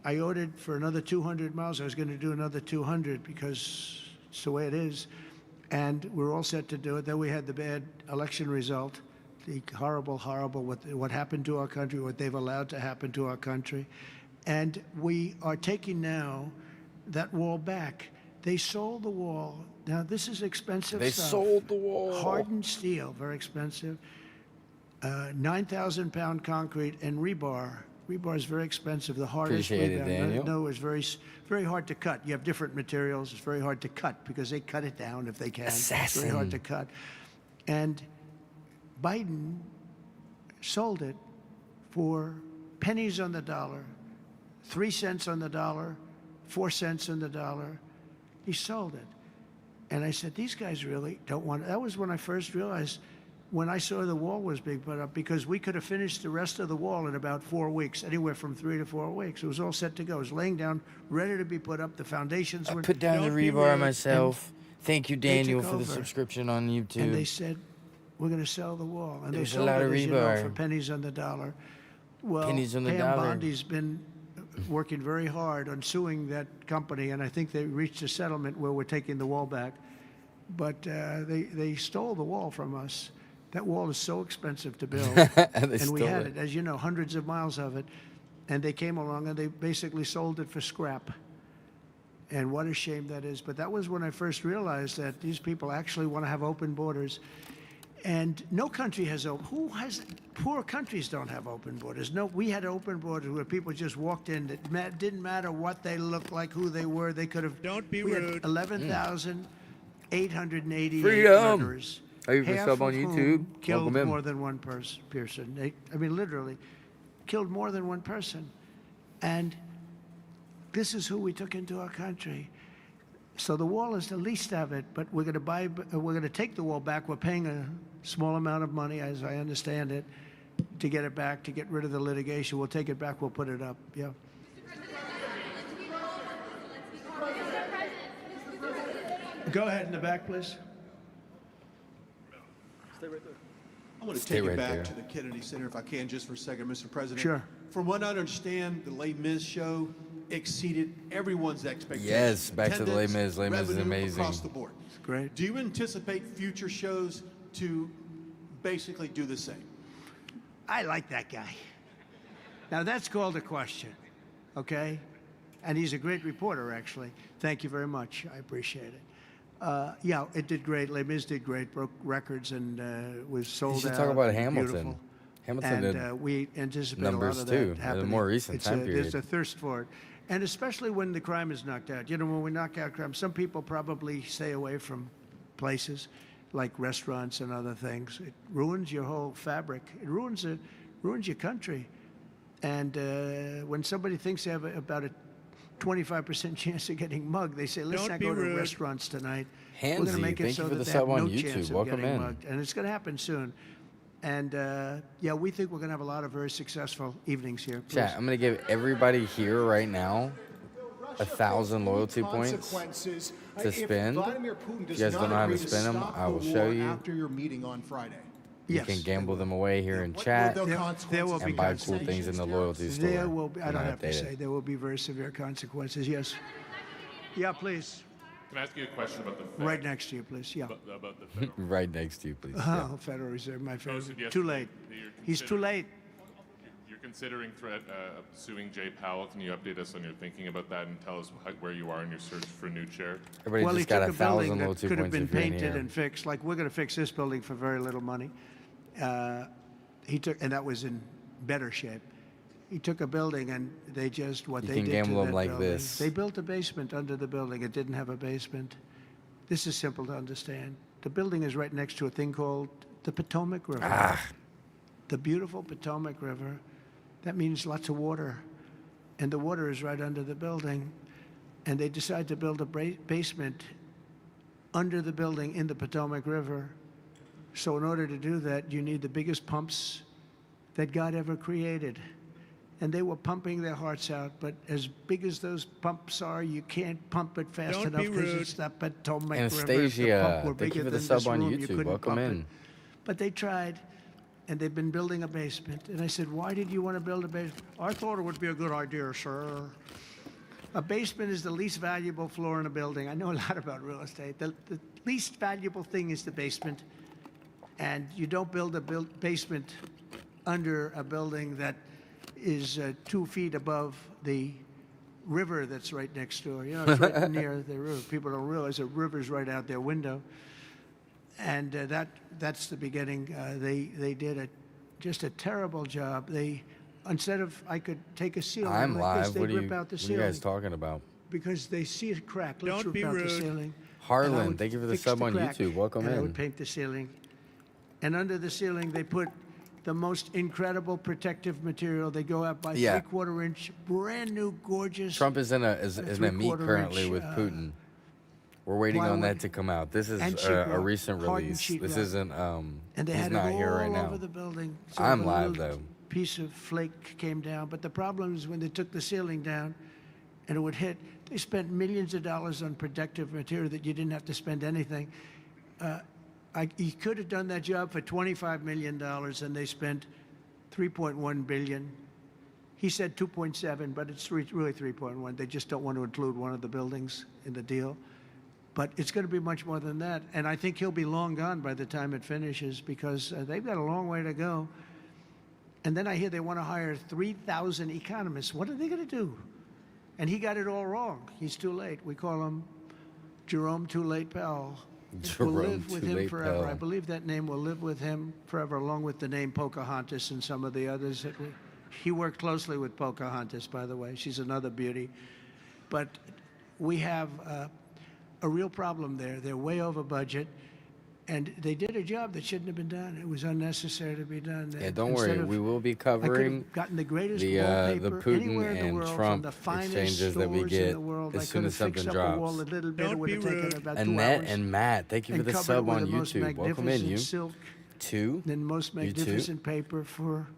I ordered for another 200 miles. I was going to do another 200 because it's the way it is. And we're all set to do it. Then we had the bad election result, the horrible, what happened to our country, what they've allowed to happen to our country. And we are taking now that wall back. They sold the wall. Now, this is expensive They stuff. sold the wall. Hardened steel, very expensive. 9,000-pound concrete and rebar. Rebar is very expensive. The hardest Appreciate it, rebar. Daniel. No, it's very hard to cut. You have different materials. It's very hard to cut because they cut it down if they can. It's very hard to cut. And Biden sold it for pennies on the dollar, 3 cents on the dollar, 4 cents on the dollar. He sold it. And I said, these guys really don't want it. That was when I first realized, when I saw the wall was being put up, because we could have finished the rest of the wall in about 4 weeks, anywhere from 3 to 4 weeks. It was all set to go. It was laying down, ready to be put up. The foundations I were... put down the Don't be rebar rude. myself. Thank you, they Daniel, took for the over. subscription on YouTube. And they said, we're going to sell the wall. And There's a they sold lot it, of as you know, rebar. for pennies on the dollar. Well, Pennies on the Pam dollar. Bondi's been working very hard on suing that company, and I think they reached a settlement where we're taking the wall back. But they stole the wall from us. That wall is so expensive to build. And they and we stole had it. it, as you know, hundreds of miles of it. And they came along and they basically sold it for scrap. And what a shame that is. But that was when I first realized that these people actually want to have open borders. And no country has open. Poor countries don't have open borders. No, we had open borders where people just walked in. It didn't matter what they looked like, who they were. They could have. Don't be we rude. Had 11,888 Freedom. murderers. Are you for half sub on of whom YouTube? Killed Welcome in. more than one person. I mean, literally, killed more than one person. And this is who we took into our country. So the wall is the least of it, but we're going to take the wall back. We're paying a small amount of money, as I understand it, to get it back, to get rid of the litigation. We'll take it back. We'll put it up. Yeah. Go ahead in the back, please. I want to Stay take right it back there. to the Kennedy Center, if I can, just for a second, Mr. President. Sure. From what I understand, the Les Mis show exceeded everyone's expectations. Yes, back to the Les Attendance, Mis. Les Mis is revenue amazing. Across the board. Great. Do you anticipate future shows to basically do the same? I like that guy. Now, that's called a question, okay? And he's a great reporter, actually. Thank you very much. I appreciate it. Yeah, it did great. Les Mis did great, broke records, and was sold out. You should talk about Hamilton. Beautiful. Hamilton and did we anticipate numbers a lot of too, that at a happening. more recent time There's period. a thirst for it. And especially when the crime is knocked out. You know, when we knock out crime, some people probably stay away from places like restaurants and other things. It ruins your whole fabric. It ruins your country. And when somebody thinks they have about a 25% chance of getting mugged, they say, let's not go to restaurants tonight. We're going to make it thank so you for that the they have sub on no chance YouTube. of Welcome getting in. mugged. And it's going to happen soon. And yeah, we think we're going to have a lot of very successful evenings here. Please. Chat, I'm going to give everybody here right now 1,000 loyalty points to spend. If you guys don't know how to spend them, I will show you. After your meeting on Friday. You Yes, can gamble they them away here in chat There will be and buy cool consequences. things in the loyalty store. There will be, I when don't have to update say, it. there will be very severe consequences. Yes. Yeah, please. Can I ask you a question about the Fed? Right next to you, please. Yeah. About the Federal Right next to you, please. Oh, Federal Reserve, my favorite. Posted Too yesterday late. that you're He's too considering- late. You're considering suing Jay Powell. Can you update us on your thinking about that and tell us where you are in your search for a new chair? Everybody Well, he just got took a building 1,000 that loyalty could have points been if you're in painted here. and fixed. Like, we're going to fix this building for very little money. He took, and that was in better shape. He took a building and they just, what You they can did gamble to them that like building, this. they built a basement under the building. It didn't have a basement. This is simple to understand. The building is right next to a thing called the Potomac River. Ah. The beautiful Potomac River. That means lots of water. And the water is right under the building. And they decide to build a basement under the building in the Potomac River. So in order to do that, you need the biggest pumps that God ever created. And they were pumping their hearts out, but as big as those pumps are, you can't pump it fast enough because it's the Potomac River. If the pump Anastasia, were thank bigger you for the than sub this on room, you YouTube. couldn't Welcome pump in. it. But they tried, and they've been building a basement. And I said, why did you want to build a basement? I thought it would be a good idea, sir. A basement is the least valuable floor in a building. I know a lot about real estate. The least valuable thing is the basement. And you don't build a basement under a building that is 2 feet above the river that's right next door. You know, it's right near the river. People don't realize the river's right out their window. And that's the beginning. They did just a terrible job. Instead of, I could take a ceiling I'm like this, live. they'd What are rip out the you ceiling. guys talking about? Because they see a crack. Let's rip out the ceiling. And I Harlan, would thank you for the fix sub on crack, YouTube. Welcome and I in. would paint the ceiling. And under the ceiling, they put the most incredible protective material. They go out by Yeah. 3/4 inch, brand new, gorgeous. Trump is in a meet 3/4 currently inch, with Putin. We're waiting on plywood that to come out. This is and a sheetrock, recent hardened release. This sheetrock. isn't. And they he's had not it here all right now. over the building. So I'm a live little though. Piece of flake came down, but the problem is when they took the ceiling down, and it would hit. They spent millions of dollars on protective material that you didn't have to spend anything. He could have done that job for $25 million, and they spent $3.1 billion. He said 2.7, but it's really 3.1. They just don't want to include one of the buildings in the deal. But it's going to be much more than that. And I think he'll be long gone by the time it finishes because they've got a long way to go. And then I hear they want to hire 3,000 economists. What are they going to do? And he got it all wrong. He's too late. We call him Jerome Too Late Powell. Jerome Will live with Too him Late forever. Powell. I believe that name will live with him forever, along with the name Pocahontas and some of the others. He worked closely with Pocahontas, by the way. She's another beauty. But we have a real problem there. They're way over budget. And they did a job that shouldn't have been done. It was unnecessary to be done. Yeah, don't Instead worry. of- We will be I could covering have gotten the greatest the wallpaper Putin anywhere in the and world, from Trump the finest exchanges that we stores in get the world. as I soon could as have fixed something up a drops. wall a little bit. It would have taken about 2 Annette hours. and Matt, thank you for and the cover sub it with on the most YouTube. Welcome in, magnificent you. silk, Two. the most You too. magnificent paper for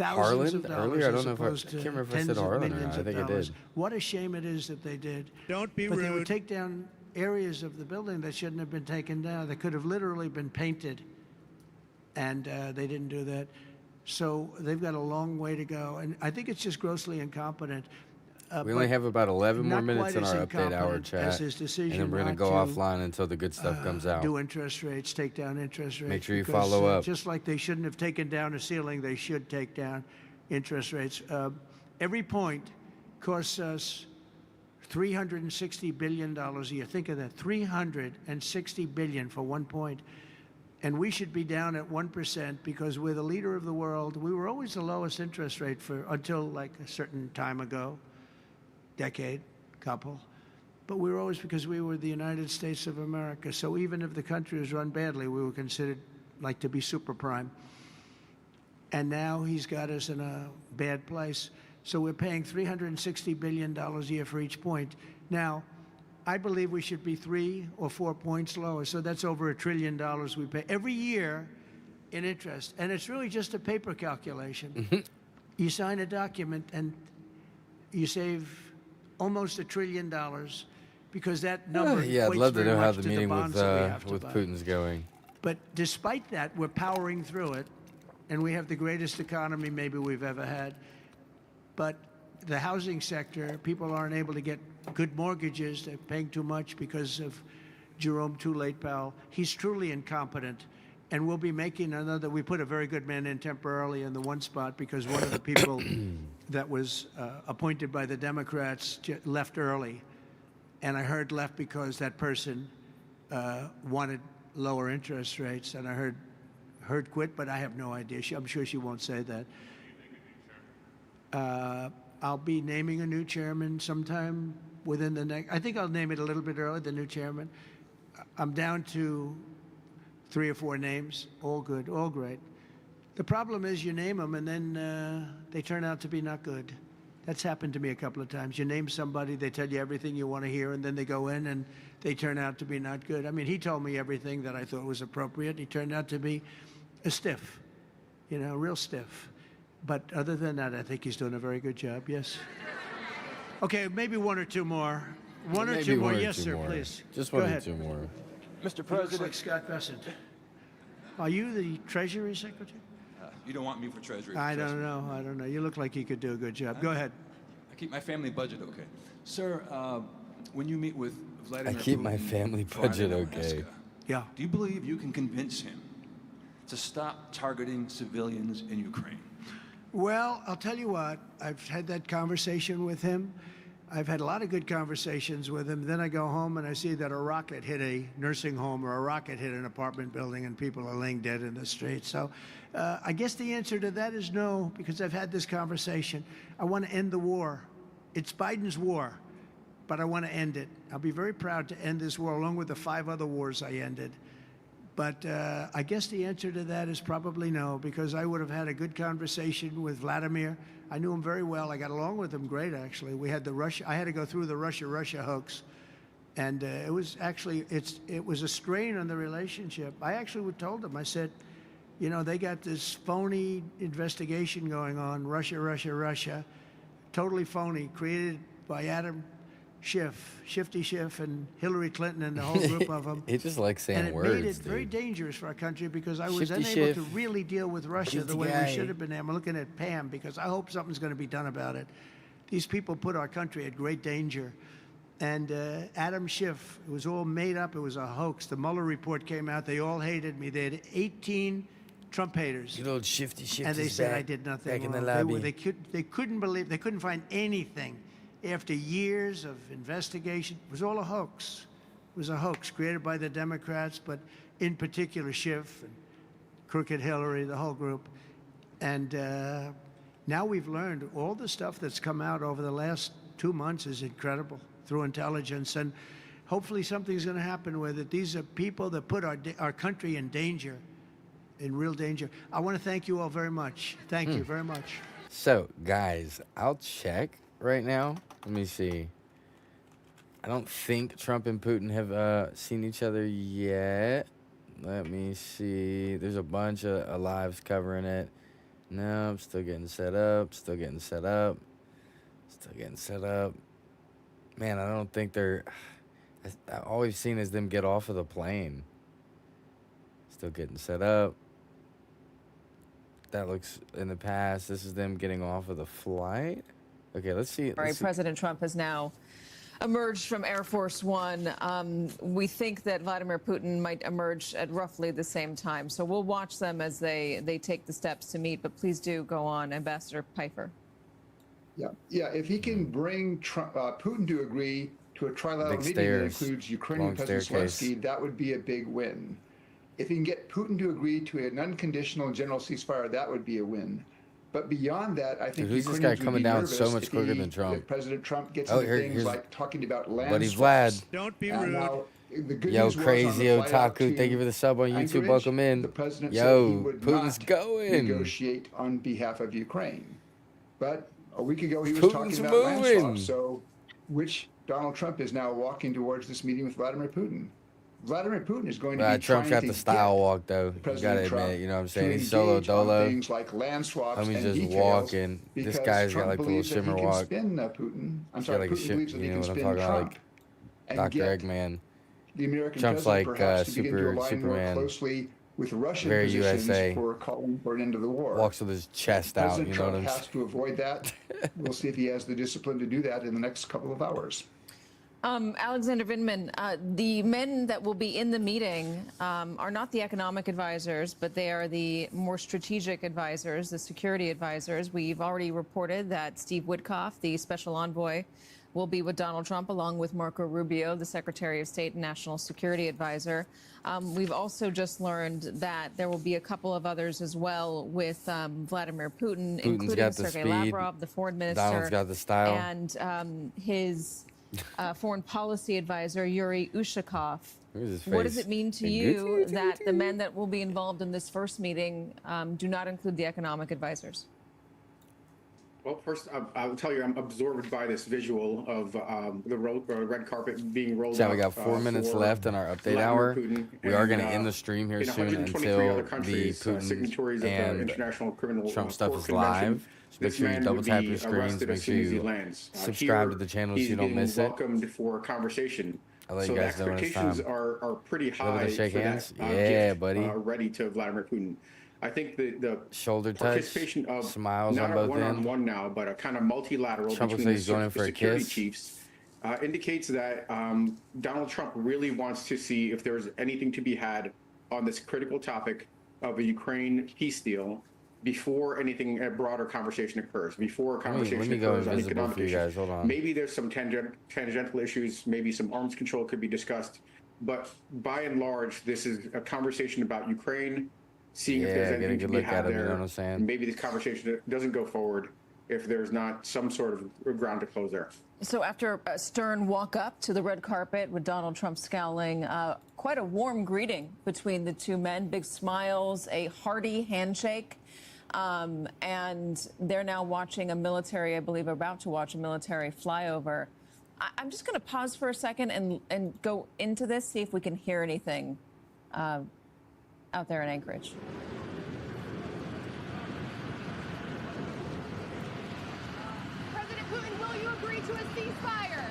Harlan? thousands of dollars Earlier, I as don't know if I opposed can't to remember if I tens said of Harlan or millions not. I of think I dollars. did. What a shame it is that they did. Don't be But rude. they would take down areas of the building that shouldn't have been taken down. They could have literally been painted, and they didn't do that. So they've got a long way to go, and I think it's just grossly incompetent. We only have about 11 more not minutes quite in as our update hour incompetent chat. as his decision And then we're going to not go to, offline until the good stuff comes out. do interest rates, take down interest rates. Make sure you because, follow up. Just like they shouldn't have taken down a ceiling, they should take down interest rates. Every point costs us $360 billion a year. Think of that, $360 billion for 1 point. And we should be down at 1% because we're the leader of the world. We were always the lowest interest rate until like a certain time ago. decade, couple. But we were always, because we were the United States of America. So even if the country was run badly, we were considered like to be super prime. And now he's got us in a bad place. So we're paying $360 billion a year for each point. Now, I believe we should be 3 or 4 points lower. So that's over $1 trillion we pay every year in interest. And it's really just a paper calculation. You sign a document and you save almost $1 trillion because that number Yeah, I'd equates love to very know how much the to meeting bonds that we have to with buy. Putin's going. But despite that, we're powering through it, and we have the greatest economy maybe we've ever had. But the housing sector, people aren't able to get good mortgages. They're paying too much because of Jerome Too Late Powell. He's truly incompetent. And we'll be making another. We put a very good man in temporarily in the one spot because one of the people that was appointed by the Democrats left early. And I heard left because that person wanted lower interest rates. And I heard quit, but I have no idea. I'm sure she won't say that. I'll be naming a new chairman sometime within the next. I think I'll name it a little bit early, the new chairman. I'm down to 3 or 4 names, all good, all great. The problem is you name them and then they turn out to be not good. That's happened to me a couple of times. You name somebody, they tell you everything you want to hear, and then they go in and they turn out to be not good. I mean, he told me everything that I thought was appropriate. He turned out to be a stiff, real stiff. But other than that, I think he's doing a very good job, yes. Okay, maybe 1 or 2 more. One or two more, yes, sir, please. Just Go 1 or ahead. 2 more. Mr. He looks President, like Scott Bessent. Are you the Treasury Secretary? you don't want me for Treasury. I trust me. don't know. You look like you could do a good job. Go ahead. I keep my family budget okay. Sir, when you meet with Vladimir Putin, keep my family Friday budget in okay. Alaska, Yeah. do you believe you can convince him to stop targeting civilians in Ukraine? Well, I'll tell you what. I've had that conversation with him. I've had a lot of good conversations with him. Then I go home and I see that a rocket hit a nursing home or a rocket hit an apartment building and people are laying dead in the street. So I guess the answer to that is no, because I've had this conversation. I want to end the war. It's Biden's war, but I want to end it. I'll be very proud to end this war along with the 5 other wars I ended. But I guess the answer to that is probably no, because I would have had a good conversation with Vladimir. I knew him very well. I got along with him great, actually. We had I had to go through the Russia hoax. And it was actually, it was a strain on the relationship. I actually told him, I said, they got this phony investigation going on, Russia, totally phony, created by Adam Schiff, Shifty Schiff, and Hillary Clinton and the whole group of them. He just likes saying and it words, made it very dude. dangerous for our country because I was Shifty unable Schiff. to really deal with Russia Shifty the way guy. we should have been. I'm looking at Pam because I hope something's going to be done about it. These people put our country at great danger. And Adam Schiff, it was all made up. It was a hoax. The Mueller report came out. They all hated me. They had 18 Trump haters. Good old Shifty Schiff. And they said I did nothing back in wrong. the lobby. They couldn't believe, they couldn't find anything. After years of investigation, it was all a hoax. It was a hoax created by the Democrats, but in particular Schiff and Crooked Hillary, the whole group. And now we've learned all the stuff that's come out over the last 2 months is incredible through intelligence. And hopefully something's going to happen with it. These are people that put our country in danger, in real danger. I want to thank you all very much. Thank you very much. So, guys, I'll check right now. Let me see. I don't think Trump and Putin have seen each other yet. Let me see. There's a bunch of lives covering it. No, I'm still getting set up. Still getting set up. Still getting set up. Man, I don't think they're... All we've seen is them get off of the plane. Still getting set up. That looks in the past. This is them getting off of the flight. Okay, let's see. All right, President Trump has now emerged from Air Force One. We think that Vladimir Putin might emerge at roughly the same time. So we'll watch them as they take the steps to meet. But please do go on, Ambassador Pfeiffer. Yeah. If he can bring Putin to agree to a trilateral Big meeting stairs, that includes Ukrainian long President staircase. Zelensky, that would be a big win. If he can get Putin to agree to an unconditional general ceasefire, that would be a win. But beyond that, I think Dude, who's this guy Ukrainians would coming be down nervous so much if quicker than Trump? if President Trump gets Oh, into things here's like talking about land Buddy swaps. Vlad. Don't be And rude. now, the good Yo, news was on crazy the flight out otaku. Thank you to for the sub on YouTube. Anchorage, Welcome in. the president said he Yo, would Putin's not going. negotiate on behalf of Ukraine. But a week ago, he was Putin's talking about land moving. swaps. So, which Donald Trump is now walking towards this meeting with Vladimir Putin. Vladimir Putin is going to be Trump's trying got the to style get walk, though. You President gotta Trump admit, you know what I'm to saying? He's solo engage on dolo. things like land swaps Homie's and just details walking. This because guy's Trump got like the little believes that shimmer he walk. can spin Putin. I'm He's got sorry, like a Putin shim, believes that he you know can what I'm spin talking about? Trump Like and Dr. get Eggman. the American Trump's president like perhaps to begin to align more Superman. closely with Russian Very positions USA. for calling for an end to the war. Walks with his chest out, President you know Trump what I'm has saying? to avoid that. We'll see if he has the discipline to do that in the next couple of hours. Alexander Vindman, the men that will be in the meeting are not the economic advisors, but they are the more strategic advisors, the security advisors. We've already reported that Steve Witkoff, the special envoy, will be with Donald Trump, along with Marco Rubio, the Secretary of State and National Security Advisor. We've also just learned that there will be a couple of others as well with Vladimir Putin, Putin's including got the Sergei speed. Lavrov, the foreign minister, Donald's got the style. and his foreign policy advisor, Yuri Ushakov. His What does face. it mean to you that the men that will be involved in this first meeting do not include the economic advisors? Well, first, I'll tell you, I'm absorbed by this visual of the red carpet being rolled So out. we got 4 minutes for left in our update Vladimir hour. Putin We are and, going to end the stream here in soon 123 until other the countries, signatories Putin of the and International Criminal Trump stuff Court is Convention. live. So make This sure you man double would tap be your screens. arrested Make as sure soon as he you lands. subscribe Here, to the channel so he's you don't being miss it. welcomed for a conversation. I'll let So you the guys know when it's expectations time. are pretty Able high to shake for hands? that Yeah, gift, buddy. ready to Vladimir Putin. I think the Shoulder touch, participation of smiles not on a both ends. one-on-one now, but a kind of multilateral Trump looks between like he's going in for a security kiss. chiefs indicates that Donald Trump really wants to see if there's anything to be had on this critical topic of a Ukraine peace deal before anything, a broader conversation occurs, before a Let conversation me go occurs on invisible economic for you issues. guys. Hold on. Maybe there's some tangential issues, maybe some arms control could be discussed, but by and large, this is a conversation about Ukraine, seeing if Yeah, there's get a anything to good be look had at him, you there. know what I'm saying? Maybe this conversation doesn't go forward if there's not some sort of ground to close there. So after a stern walk up to the red carpet with Donald Trump scowling, quite a warm greeting between the two men, big smiles, a hearty handshake. And they're now watching a military, I believe, about to watch a military flyover. I'm just going to pause for a second and go into this, see if we can hear anything out there in Anchorage. President Putin, will you agree to a ceasefire?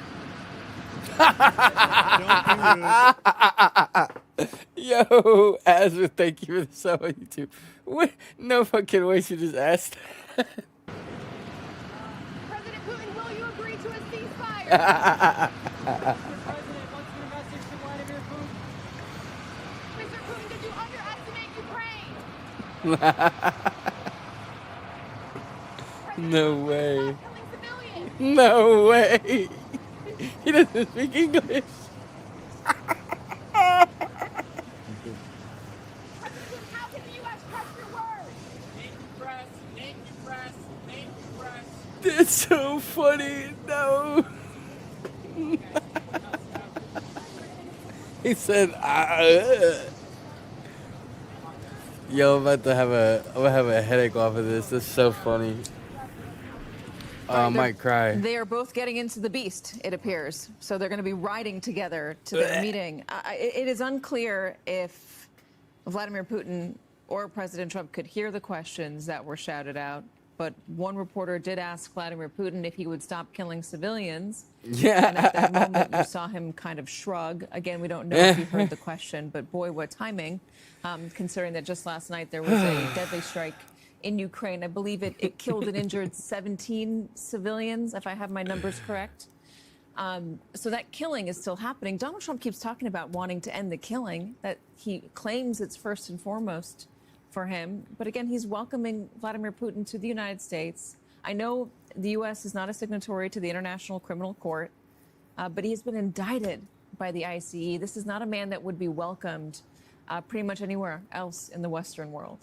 Yo, Azra, thank you for the sub on YouTube. What? No fucking way she just asked. President Putin, will you agree to a ceasefire? Mr. Putin, did you underestimate Ukraine? No way. No way. He doesn't speak English. How can the U.S. trust your word? Thank you, press. Thank you, press. Thank you, press. That's so funny. No. He said, Yo, I'm about to have a headache off of this. This is so funny. I might cry. They are both getting into the beast, it appears. So they're going to be riding together to their meeting. It is unclear if Vladimir Putin or President Trump could hear the questions that were shouted out. But one reporter did ask Vladimir Putin if he would stop killing civilians. Yeah. And at that moment, you saw him kind of shrug. Again, we don't know if you heard the question, but boy, what timing, considering that just last night there was a deadly strike in Ukraine. I believe it killed and injured 17 civilians, if I have my numbers correct. So that killing is still happening. Donald Trump keeps talking about wanting to end the killing, that he claims it's first and foremost for him. But again, he's welcoming Vladimir Putin to the United States. I know the U.S. is not a signatory to the International Criminal Court, but he has been indicted by the ICE. This is not a man that would be welcomed pretty much anywhere else in the Western world.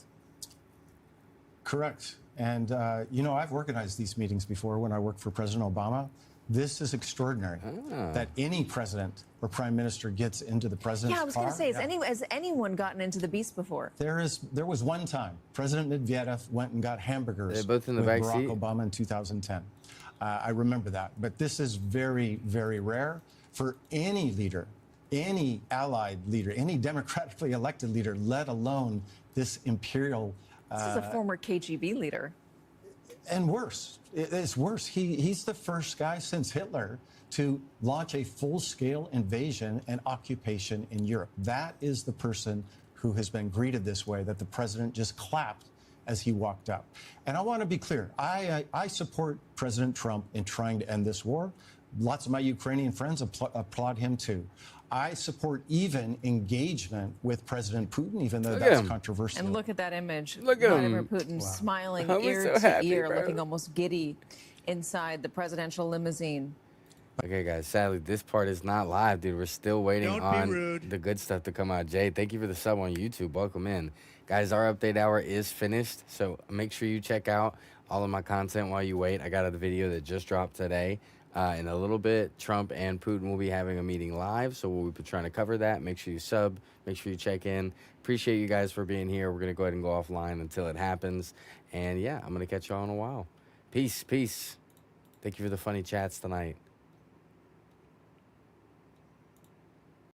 Correct. And, I've organized these meetings before when I worked for President Obama. This is extraordinary that any president or prime minister gets into the president's Yeah, I was going to car. say, has anyone gotten into the Beast before? There was one time President Medvedev went and got hamburgers They're both in the with back Barack seat. Obama in 2010. I remember that. But this is very, very rare for any leader, any allied leader, any democratically elected leader, let alone this imperial. This is a former KGB leader. And worse, it's worse. He's the first guy since Hitler to launch a full-scale invasion and occupation in Europe. That is the person who has been greeted this way, that the president just clapped as he walked up. And I want to be clear. I support President Trump in trying to end this war. Lots of my Ukrainian friends applaud him too. I support even engagement with President Putin, even though that's controversial. And look at that image. Look at Vladimir him. Putin smiling I'm ear so to happy, ear, bro. looking almost giddy inside the presidential limousine. Okay, guys, sadly, this part is not live, dude. We're still waiting Don't be on rude. the good stuff to come out. Jay, thank you for the sub on YouTube. Welcome in. Guys, our update hour is finished, so make sure you check out all of my content while you wait. I got a video that just dropped today. In a little bit, Trump and Putin will be having a meeting live, so we'll be trying to cover that. Make sure you sub. Make sure you check in. Appreciate you guys for being here. We're going to go ahead and go offline until it happens. And, yeah, I'm going to catch y'all in a while. Peace, peace. Thank you for the funny chats tonight.